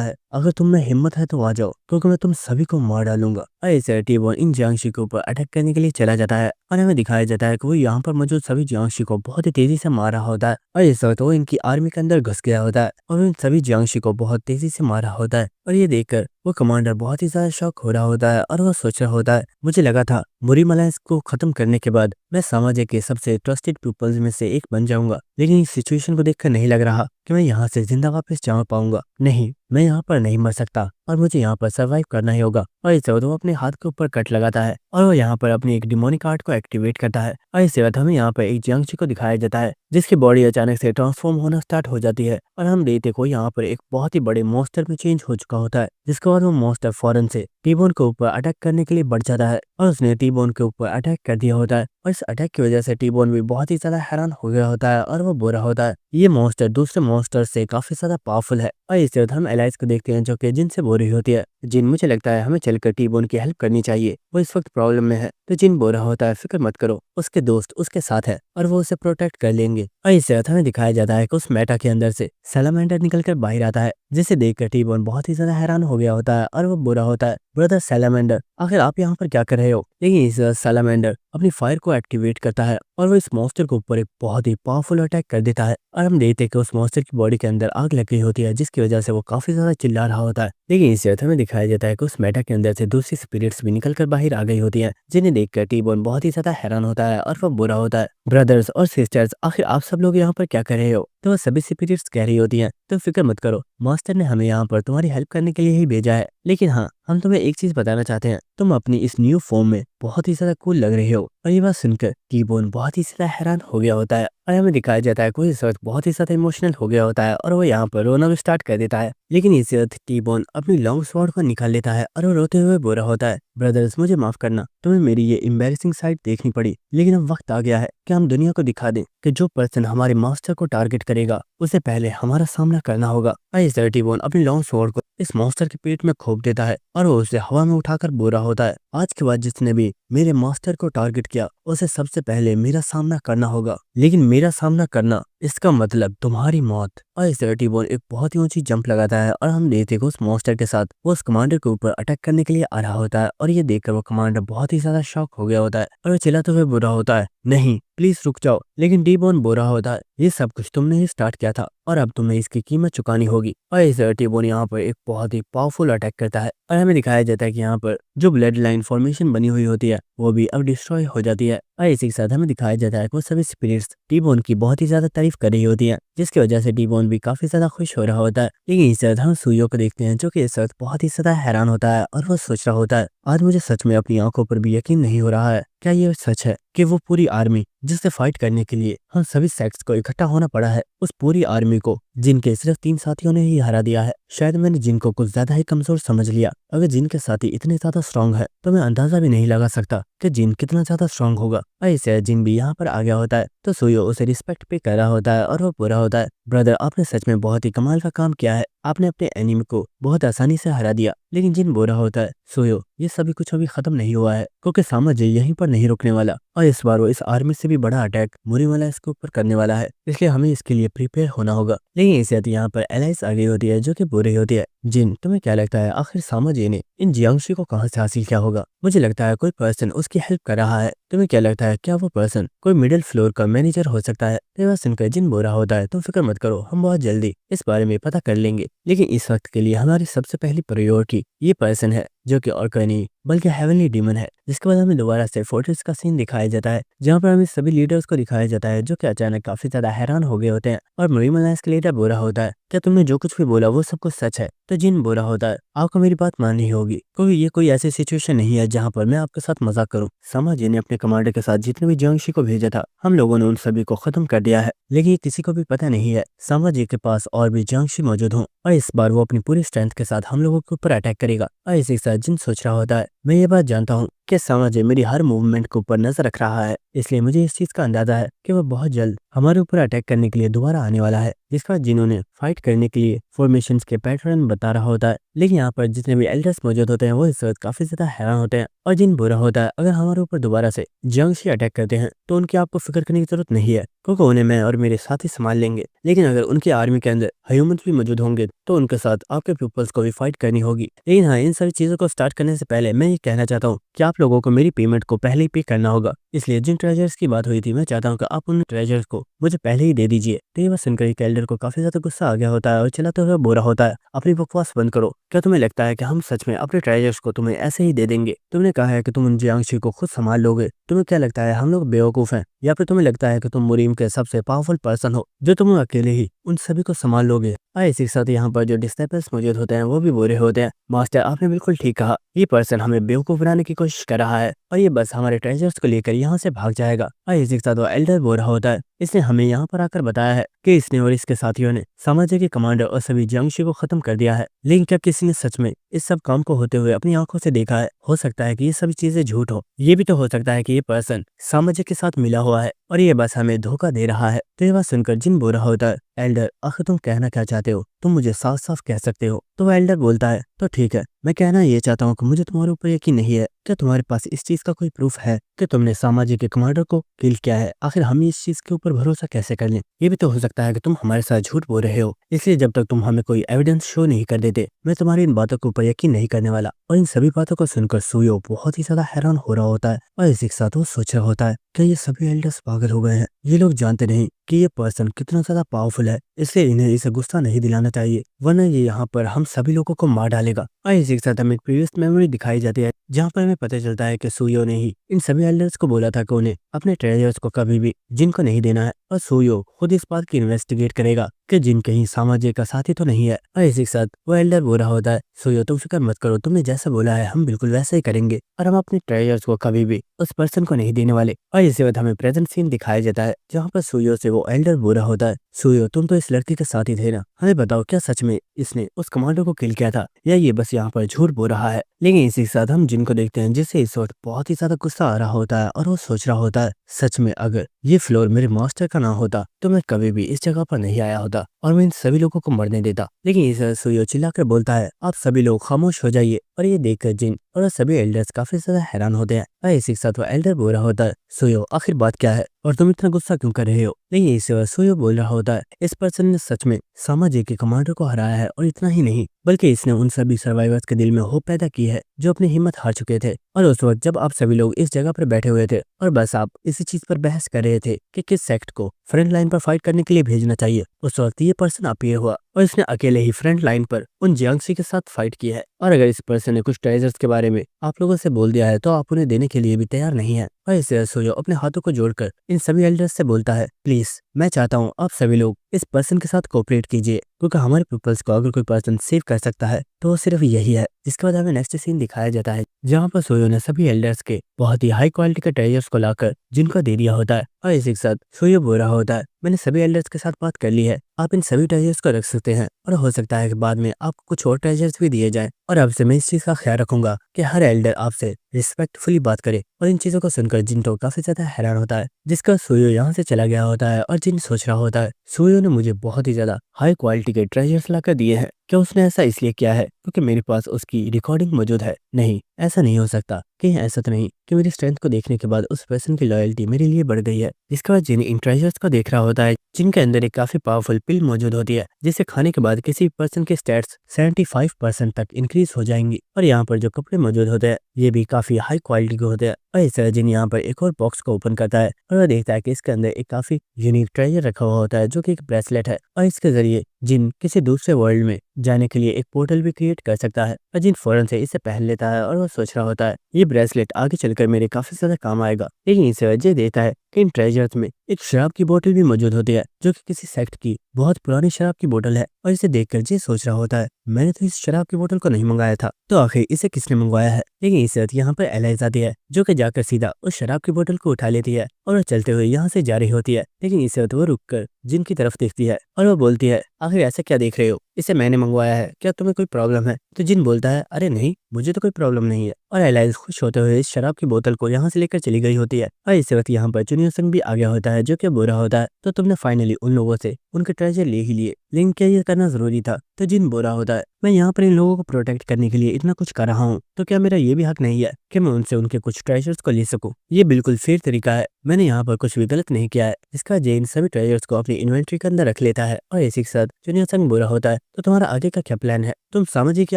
है, अगर तुम में हिम्मत है तो आ जाओ, क्योंकि मैं तुम सभी को मार डालूंगा। और इस टी-बोन इन जियांगशी के ऊपर अटैक करने के लिए चला जाता है और हमें दिखाया जाता है कि वो यहाँ पर मौजूद सभी जियांगशी को बहुत ही तेजी से मार रहा होता है और इस वक्त वो इनकी आर्मी के अंदर घुस गया होता है और इन सभी जियांगशी को बहुत तेजी से मार रहा होता है। और ये देखकर वो कमांडर बहुत ही ज्यादा शॉक हो रहा होता है और वो सोच रहा होता है, मुझे लगा था मुरीम अलायंस को खत्म करने के बाद मैं समाज के सबसे ट्रस्टेड पीपल्स में से एक बन जाऊंगा, लेकिन इस सिचुएशन को देखकर नहीं लग रहा कि मैं यहाँ से जिंदा वापस जा पाऊंगा। नहीं, मैं यहाँ पर नहीं मर सकता और मुझे यहाँ पर सरवाइव करना ही होगा। और इसके बाद वो अपने हाथ के ऊपर कट लगाता है और वो यहाँ पर अपनी एक डिमोनिक आर्ट को एक्टिवेट करता है। और इसके बाद हमें यहाँ पर एक जियांगशी को दिखाया जाता है जिसकी बॉडी अचानक से ट्रांसफॉर्म होना स्टार्ट हो जाती है और हम देखते को यहाँ पर एक बहुत ही बड़े मॉन्स्टर में चेंज हो चुका होता है, जिसके बाद वो मॉन्स्टर फौरन से टी-बोन के ऊपर अटैक करने के लिए बढ़ जाता है और उसने टी-बोन के ऊपर अटैक कर दिया होता है। और इस अटैक की वजह से टी-बोन भी बहुत ही ज्यादा हैरान हो गया होता है और वो बुरा होता है, ये मॉन्स्टर दूसरे मॉन्स्टर से काफी ज्यादा पावरफुल है। और इसके बाद हम एलाइस को देखते हैं जो कि जिन से बोल रही होती है, जिन मुझे लगता है हमें चलकर टी-बोन की हेल्प करनी चाहिए, वो इस वक्त प्रॉब्लम में है। तो जिन बोल रहा होता है, फिक्र मत करो, उसके दोस्त उसके साथ है और वो उसे प्रोटेक्ट कर लेंगे। और इसके बाद हमें दिखाया जाता है कि उस मेटा के अंदर से सैलामेंडर निकलकर बाहर आता है, जिसे देखकर टी-बोन बहुत ही ज्यादा हैरान हो गया होता है और वो बुरा होता है, ब्रदर सैलामेंडर आखिर आप यहाँ पर क्या कर रहे हो? लेकिन इस सैलामेंडर अपनी फायर को एक्टिवेट करता है और वो इस मॉन्स्टर के ऊपर एक बहुत ही पावरफुल अटैक कर देता है और हम देखते हैं कि उस मॉन्स्टर की बॉडी के अंदर आग लग गई होती है, जिसकी वजह से वो काफी ज्यादा चिल्ला रहा होता है। लेकिन इस हमें दिखाया जाता है कि उस मेटा के अंदर से दूसरी स्पिरिट्स भी निकलकर बाहर आ गई होती है, जिन्हें देखकर टी-बोन बहुत ही ज्यादा हैरान होता है और वो बुरा होता है, ब्रदर्स और सिस्टर्स आखिर आप सब लोग यहाँ पर क्या कर रहे हो? तो वो सभी स्पिरिट्स कह रही होती हैं, तो फिक्र मत करो, मास्टर ने हमें यहाँ पर तुम्हारी हेल्प करने के लिए ही भेजा है। लेकिन हाँ, हम तुम्हें एक चीज बताना चाहते हैं, तुम अपनी इस न्यू फॉर्म में बहुत ही ज्यादा कूल लग रहे हो। और ये बात सुनकर टी-बोन बहुत ही ज्यादा हैरान हो गया होता है और हमें दिखाया जाता है कोई इस वक्त बहुत ही ज्यादा इमोशनल हो गया होता है और वो यहाँ पर रोना भी स्टार्ट कर देता है। लेकिन इस वक्त टी-बोन अपनी लॉन्ग स्वॉर्ड को निकाल लेता है और वो रोते हुए बोल रहा होता है, ब्रदर्स मुझे माफ करना, तुम्हें मेरी ये एम्बैरेसिंग साइड देखनी पड़ी, लेकिन अब वक्त आ गया है कि हम दुनिया को दिखा दें कि जो पर्सन हमारे मास्टर को टारगेट करेगा उसे पहले हमारा सामना करना होगा। इस टी-बोन अपनी लॉन्ग स्वॉर्ड को इस मॉन्स्टर के पेट में खोप देता है और वो उसे हवा में उठाकर बोल रहा होता है, आज के बाद जिसने भी मेरे मास्टर को टारगेट किया उसे सबसे पहले मेरा सामना करना होगा, लेकिन मेरा सामना करना इसका मतलब तुम्हारी मौत। और इस टी-बोन एक बहुत ही ऊंची जंप लगाता है और हम देखते हैं कि उस मॉन्स्टर के साथ वो उस कमांडर के ऊपर अटैक करने के लिए आ रहा होता है। और ये देखकर वो कमांडर बहुत ही ज्यादा शॉक हो गया होता है और वो चिल्लाते हुए बुरा होता है, नहीं प्लीज रुक जाओ। लेकिन टी-बोन बुरा होता है, ये सब कुछ तुमने ही स्टार्ट किया था और अब तुम्हें इसकी कीमत चुकानी होगी। और इस टी-बोन यहाँ पर एक बहुत ही पावरफुल अटैक करता है और हमें दिखाया जाता है कि यहाँ पर जो ब्लड लाइन फॉर्मेशन बनी हुई होती है वो भी अब डिस्ट्रॉय हो जाती है। और इसी के साथ हमें दिखाया जाता है कि वो सभी स्पिरिट्स टी-बोन की बहुत ही ज्यादा तारीफ कर रही होती है, जिसकी वजह से टी-बोन भी काफी ज्यादा खुश हो रहा होता है। लेकिन इस वक्त हम सुयो को देखते हैं जो कि इस वक्त बहुत ही ज्यादा हैरान होता है और वो सोच रहा होता है, आज मुझे सच में अपनी आंखों पर भी यकीन नहीं हो रहा है, क्या ये सच है कि वो पूरी आर्मी जिससे फाइट करने के लिए हम सभी सेक्ट्स को इकट्ठा होना पड़ा है, उस पूरी आर्मी को जिनके सिर्फ 3 साथियों ने ही हरा दिया है। शायद मैंने जिनको कुछ ज्यादा ही कमजोर समझ लिया। अगर जिनके साथी इतने ज्यादा स्ट्रांग है तो मैं अंदाजा भी नहीं लगा सकता कि जिन कितना ज्यादा स्ट्रांग होगा। ऐसे जिन भी यहाँ पर आ गया होता है तो सुयो उसे रिस्पेक्ट पे कर रहा होता है और वो पूरा होता है, ब्रदर आपने सच में बहुत ही कमाल का काम किया है, आपने अपने एनिमी को बहुत आसानी से हरा दिया। लेकिन जिन बोरा होता है, सोयो ये सभी कुछ अभी खत्म नहीं हुआ है क्योंकि सामाजी यहीं पर नहीं रुकने वाला और इस बार वो इस आर्मी से भी बड़ा अटैक मुरीमाला इसके ऊपर करने वाला है, इसलिए हमें इसके लिए प्रिपेयर होना होगा। लेकिन इस यहाँ पर एलाइस आ गई होती है जो कि बुरी होती है। जिन तुम्हें क्या लगता है आखिर सामाजी ने इन जियांगशी को कहाँ से हासिल किया होगा? मुझे लगता है कोई पर्सन उसकी हेल्प कर रहा है। तुम्हें क्या लगता है क्या वो पर्सन कोई मिडिल फ्लोर का मैनेजर हो सकता है? तो सुनकर जिन बुरा होता है, तुम फिक्र मत करो, हम बहुत जल्दी इस बारे में पता कर लेंगे। लेकिन इस वक्त के लिए हमारी सबसे पहली प्रायोरिटी ये पर्सन है जो कि और कोई नहीं बल्कि हेवनली डीमन है। जिसके बाद हमें दोबारा से फोर्ट्रेस का सीन दिखाया जाता है जहाँ पर हमें सभी लीडर्स को दिखाया जाता है जो कि अचानक काफी ज्यादा हैरान हो गए होते हैं। और मुरीमाला के लीडर बुरा होता है, क्या तुमने जो कुछ भी बोला वो सब कुछ सच है? तो जिन बुरा होता है, आपको मेरी बात माननी होगी क्योंकि ये कोई ऐसी सिचुएशन नहीं है जहाँ पर मैं आपके साथ मजाक करूँ। समाजी ने अपने कमांडर के साथ जितने भी जियांगशी को भेजा था हम लोगों ने उन सभी को खत्म कर दिया है, लेकिन किसी को भी पता नहीं है समाजी के पास और भी जियांगशी मौजूद हों और इस बार वो अपनी पूरी स्ट्रेंथ के साथ हम लोगों के ऊपर अटैक करेगा। और इसी के साथ जिन सोच रहा होता है, मैं ये बात जानता हूँ कि समाजी मेरी हर मूवमेंट के ऊपर नजर रख रहा है, इसलिए मुझे इस चीज का अंदाजा है कि वो बहुत जल्द हमारे ऊपर अटैक करने के लिए दोबारा आने वाला है। जिसका जिन्होंने फाइट करने के लिए फॉर्मेशंस के पैटर्न बता रहा होता है। लेकिन यहाँ पर जितने भी एल्डर्स मौजूद होते हैं वो इस वक्त काफी ज्यादा हैरान होते हैं। और जिन बुरा होता है, अगर हमारे ऊपर दोबारा से जियांगशी अटैक करते हैं तो उनकी आपको फिक्र करने की जरूरत नहीं है क्योंकि उन्हें मैं और मेरे साथी संभाल लेंगे। लेकिन अगर उनकी आर्मी के अंदर ह्यूमंस भी मौजूद होंगे तो उनके साथ आपके पीपल्स को भी फाइट करनी होगी। लेकिन हाँ, इन सारी चीजों को स्टार्ट करने से पहले मैं ये कहना चाहता हूँ कि आप लोगों को मेरी पेमेंट को पहले ही पे करना होगा। इसलिए जिन ट्रेजर्स की बात हुई थी मैं चाहता हूँ कि आप उन ट्रेजर्स को मुझे पहले ही दे दीजिए। तो ये बात सुनकर एल्डर को काफी ज्यादा गुस्सा आ गया होता है और चिल्लाते हुए बोरा होता है, अपनी बकवास बंद करो। क्या तुम्हें लगता है कि हम सच में अपने ट्रेजर्स को तुम्हें ऐसे ही दे देंगे? तुमने कहा है कि तुम उन जियांगशी को खुद संभाल लोगे। तुम्हें क्या लगता है हम लोग बेवकूफ हैं या फिर तुम्हें लगता है कि तुम मुरीम के सबसे पावरफुल पर्सन हो जो तुम अकेले ही उन सभी को संभाल लोगे? और इसी के साथ यहाँ पर जो डिस्सिपल्स मौजूद होते हैं वो भी बुरे होते हैं। मास्टर आपने बिल्कुल ठीक कहा, ये पर्सन हमें बेवकूफ बनाने की कोशिश कर रहा है और ये बस हमारे ट्रेजर्स को लेकर यहाँ से भाग जाएगा। और इसी के साथ वो एल्डर बोल रहा होता है, इसने हमें यहाँ पर आकर बताया है कि इसने और इसके साथियों ने साम्राज्य के कमांडर और सभी जियांगशी को खत्म कर दिया है। लेकिन क्या किसी ने सच में इस सब काम को होते हुए अपनी आंखों से देखा है? हो सकता है कि ये सभी चीजें झूठ हो। ये भी तो हो सकता है कि ये पर्सन साम्राज्य के साथ मिला हुआ है और ये बस हमें धोखा दे रहा है। तो ये बात सुनकर जिन बुरा होता है, एल्डर आखिर तुम कहना क्या चाहते हो? तुम मुझे साफ साफ कह सकते हो। तो वो एल्डर बोलता है, तो ठीक है, मैं कहना ये चाहता हूँ कि मुझे तुम्हारे ऊपर यकीन नहीं है। क्या तुम्हारे पास इस चीज का कोई प्रूफ है कि तुमने सामाजिक के कमांडर को किल किया है? आखिर हम इस चीज के ऊपर भरोसा कैसे कर लें? ये भी तो हो सकता है कि तुम हमारे साथ झूठ बोल रहे हो, इसलिए जब तक तुम हमें कोई एविडेंस शो नहीं कर देते मैं तुम्हारी इन बातों के ऊपर यकीन नहीं करने वाला। और इन सभी बातों को सुनकर सुयो बहुत ही ज्यादा हैरान हो रहा होता है और इसी के साथ वो सोच रहा होता है कि ये सभी एल्डर्स पागल हो गए हैं। ये लोग जानते नहीं कि ये पर्सन कितना ज्यादा पावरफुल है, इसलिए इन्हें इसे गुस्सा नहीं दिलाना चाहिए वरना ये यहाँ पर हम सभी लोगों को मार डालेगा। और इसी के साथ हमें एक प्रीवियस मेमोरी दिखाई जाती है जहाँ पर हमें पता चलता है कि सुयो ने ही इन सभी एल्डर्स को बोला था कि उन्हें अपने ट्रेजर्स को कभी भी जिन को नहीं देना है और सुयो खुद इस बात की इन्वेस्टिगेट करेगा कि जिन कहीं सामाजिक का साथी तो नहीं है। और इसी के साथ वो एल्डर बोल रहा होता है, सुयो तुम फिक्र मत करो, तुमने जैसा बोला है हम बिल्कुल वैसा ही करेंगे और हम अपने ट्रेजर्स को कभी भी उस पर्सन को नहीं देने वाले। और इसी वक्त हमें प्रेजेंट सीन दिखाया जाता है जहाँ पर सुयो से वो एल्डर बोल रहा होता है, सुयो तुम तो इस लड़की के साथ ही थे ना, हमें बताओ क्या सच में इसने उस कमांडर को किल किया था या ये बस यहाँ पर झूठ बोल रहा है? लेकिन इसी के साथ हम जिनको देखते हैं जिससे इस वक्त बहुत ही ज्यादा गुस्सा आ रहा होता है और वो सोच रहा होता है, सच में अगर ये फ्लोर मेरे मास्टर का ना होता तो मैं कभी भी इस जगह पर नहीं आया होता और मैं इन सभी लोगों को मरने देता। लेकिन इस सुयो चिल्लाकर बोलता है, आप सभी लोग खामोश हो जाइए। और ये देखकर जिन और वो सभी एल्डर्स काफी ज्यादा हैरान होते हैं और इसी के साथ वो एल्डर बोल रहा होता है, सोयो आखिर बात क्या है और तुम इतना गुस्सा क्यों कर रहे हो। लेकिन इसी वक्त सोयो बोल रहा होता है, इस पर्सन ने सच में सामाजी के कमांडर को हराया है और इतना ही नहीं बल्कि इसने उन सभी सर्वाइवर्स के दिल में होप पैदा की है जो अपनी हिम्मत हार चुके थे। और उस वक्त जब आप सभी लोग इस जगह पर बैठे हुए थे और बस आप इसी चीज पर बहस कर रहे थे कि किस सेक्ट को फ्रंट लाइन पर फाइट करने के लिए भेजना चाहिए, उस वक्त ये पर्सन अपीयर हुआ और इसने अकेले ही फ्रंट लाइन पर उन जियांगसी के साथ फाइट की है। और अगर इस पर्सन ने कुछ ट्रेजर्स के बारे में आप लोगों से बोल दिया है तो आप उन्हें देने के लिए भी तैयार नहीं है। और इसे सोयो अपने हाथों को जोड़कर इन सभी एल्डर्स से बोलता है, प्लीज मैं चाहता हूँ आप सभी लोग इस पर्सन के साथ कोऑपरेट कीजिए, क्योंकि हमारे पीपल्स को अगर कोई पर्सन सेव कर सकता है तो वो सिर्फ यही है। जिसके बाद हमें नेक्स्ट सीन दिखाया जाता है जहाँ पर सोयो ने सभी एल्डर्स के बहुत ही हाई क्वालिटी के ट्रेजर्स को लाकर जिनको दे दिया होता है। और इसी के साथ सोयो बोल रहा होता है, मैंने सभी एल्डर्स के साथ बात कर ली है, आप इन सभी ट्रेजर्स को रख सकते हैं और हो सकता है कि बाद में आपको कुछ और ट्रेजर्स भी दिए जाएं। और अब से मैं इस चीज का ख्याल रखूंगा कि हर एल्डर आपसे रिस्पेक्टफुली बात करे। और इन चीजों को सुनकर जिंटो काफी ज्यादा हैरान होता है, जिसका सोयो यहाँ से चला गया होता है और जिन सोच रहा होता है सोयो ने मुझे बहुत ही ज्यादा हाई क्वालिटी के ट्रेजर्स लाकर दिए हैं, क्या उसने ऐसा इसलिए किया है क्योंकि मेरे पास उसकी रिकॉर्डिंग मौजूद है? नहीं, ऐसा नहीं हो सकता। कहीं ऐसा तो नहीं कि मेरी स्ट्रेंथ को देखने के बाद उस पर्सन की लॉयल्टी मेरे लिए बढ़ गई है। जिसके बाद जिन इन ट्रेजर्स को देख रहा होता है जिनके अंदर एक काफी पावरफुल पिल मौजूद होती है, जिसे खाने के बाद किसी पर्सन के स्टैट्स 75% तक इंक्रीज हो जाएंगी। और यहाँ पर जो कपड़े मौजूद होते हैं ये भी काफी हाई क्वालिटी के होते हैं। और इस तरह जिन यहाँ पर एक और बॉक्स को ओपन करता है और वह देखता है कि इसके अंदर एक काफी यूनिक ट्रेजर रखा हुआ होता है जो कि एक ब्रेसलेट है। और इसके जरिए जिन किसी दूसरे वर्ल्ड में जाने के लिए एक पोर्टल भी क्रिएट कर सकता है। और जिन फौरन से इसे पहन लेता है और वो सोच रहा होता है ये ब्रेसलेट आगे चलकर मेरे काफी ज्यादा काम आएगा। लेकिन इसे वजह देता है कि इन ट्रेजर्स में एक शराब की बोतल भी मौजूद होती है जो कि किसी सेक्ट की बहुत पुरानी शराब की बोतल है। और इसे देखकर जे सोच रहा होता है मैंने तो इस शराब की बोतल को नहीं मंगाया था, तो आखिर इसे किसने मंगवाया है। लेकिन इस वक्त यहाँ पर एलाइज आती है जो कि जाकर सीधा उस शराब की बोतल को उठा लेती है और वो चलते हुए यहाँ से जा रही होती है। लेकिन इस वक्त वो रुककर जिन की तरफ देखती है और वो बोलती है, आखिर ऐसा क्या देख रहे हो, इसे मैंने मंगवाया है, क्या तुम्हें कोई प्रॉब्लम है? तो जिन बोलता है, अरे नहीं मुझे तो कोई प्रॉब्लम नहीं है। और एलाइज खुश होते हुए इस शराब की बोतल को यहाँ से लेकर चली गई होती है। और इस वक्त यहाँ पर चुनियो संग भी आ गया होता है जो कि बोल रहा होता है, तो तुमने फाइनली उन लोगों से उनके ट्रेजर ले ही लिए, लेकिन क्या ये करना जरूरी था? तो जिन बोल रहा होता है, मैं यहाँ पर इन लोगों को प्रोटेक्ट करने के लिए इतना कुछ कर रहा हूँ, तो क्या मेरा ये भी हक नहीं है कि मैं उनसे उनके कुछ ट्रेजर्स को ले सकूं? ये बिल्कुल फेयर तरीका है, मैंने यहाँ पर कुछ भी गलत नहीं किया है। इसका जेन सभी ट्रेजर्स को अपनी इन्वेंट्री के अंदर रख लेता है। और इसी के साथ चुनियो संग बोल रहा होता है, तो तुम्हारा आगे का क्या प्लान है? तुम सामाजिक की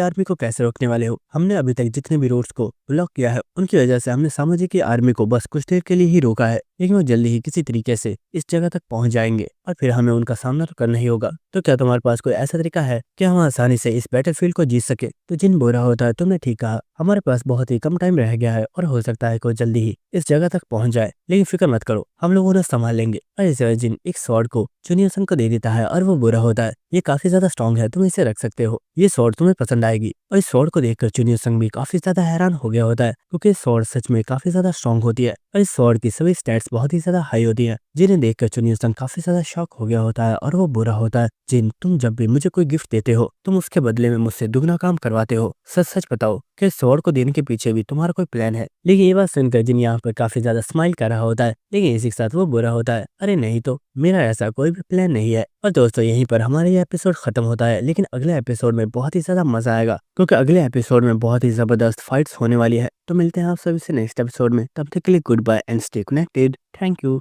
आर्मी को कैसे रोकने वाले हो? हमने अभी तक जितने भी रोड्स को ब्लॉक किया है उनकी वजह से हमने सामाजिक की आर्मी को बस कुछ देर के लिए ही रोका है, लेकिन वो जल्दी ही किसी तरीके से इस जगह तक पहुंच जाएंगे और फिर हमें उनका सामना तो करना ही होगा। तो क्या तुम्हारे पास कोई ऐसा तरीका है कि हम आसानी से इस बैटलफील्ड को जीत सके? तो जिन बोल रहा होता है, तुमने ठीक कहा, हमारे पास बहुत ही कम टाइम रह गया है और हो सकता है कि वो जल्दी ही इस जगह तक पहुंच जाए, लेकिन फिक्र मत करो, हम लोग उन्हें संभाल लेंगे। और इस वजह जिन एक स्वॉर्ड को चुनियो संग को दे देता है और वो बुरा होता है, ये काफी ज्यादा स्ट्रॉन्ग है, तुम इसे रख सकते हो, ये स्वॉर्ड तुम्हें पसंद आएगी। और इस स्वॉर्ड को देखकर चुनियो संग भी काफी ज्यादा हैरान हो गया होता है, क्योंकि इस स्वॉर्ड सच में काफी ज्यादा स्ट्रॉन्ग होती है और इस स्वॉर्ड की सभी स्टैट्स बहुत ही ज्यादा हाई होती है, जिन्हें देखकर चुनियो संग काफी ज्यादा शॉक हो गया होता है। और वो बुरा होता है, जिन तुम जब भी मुझे कोई गिफ्ट देते हो तुम उसके बदले में मुझसे दुगना काम करवाते हो, सच सच बताओ कि स्वॉर्ड को देने के पीछे भी तुम्हारा कोई प्लान है? लेकिन ये बात सुनकर जिन यहाँ पर काफी ज्यादा स्माइल कर रहा होता है, लेकिन इसी के साथ वो बुरा होता है, अरे नहीं तो मेरा ऐसा कोई भी प्लान नहीं है। और दोस्तों यहीं पर हमारा ये एपिसोड खत्म होता है, लेकिन अगले एपिसोड में बहुत ही ज्यादा मजा आएगा, क्योंकि अगले एपिसोड में बहुत ही जबरदस्त फाइट्स होने वाली है। तो मिलते हैं आप सभी से नेक्स्ट एपिसोड में, तब तक के लिए goodbye and stay connected. Thank you.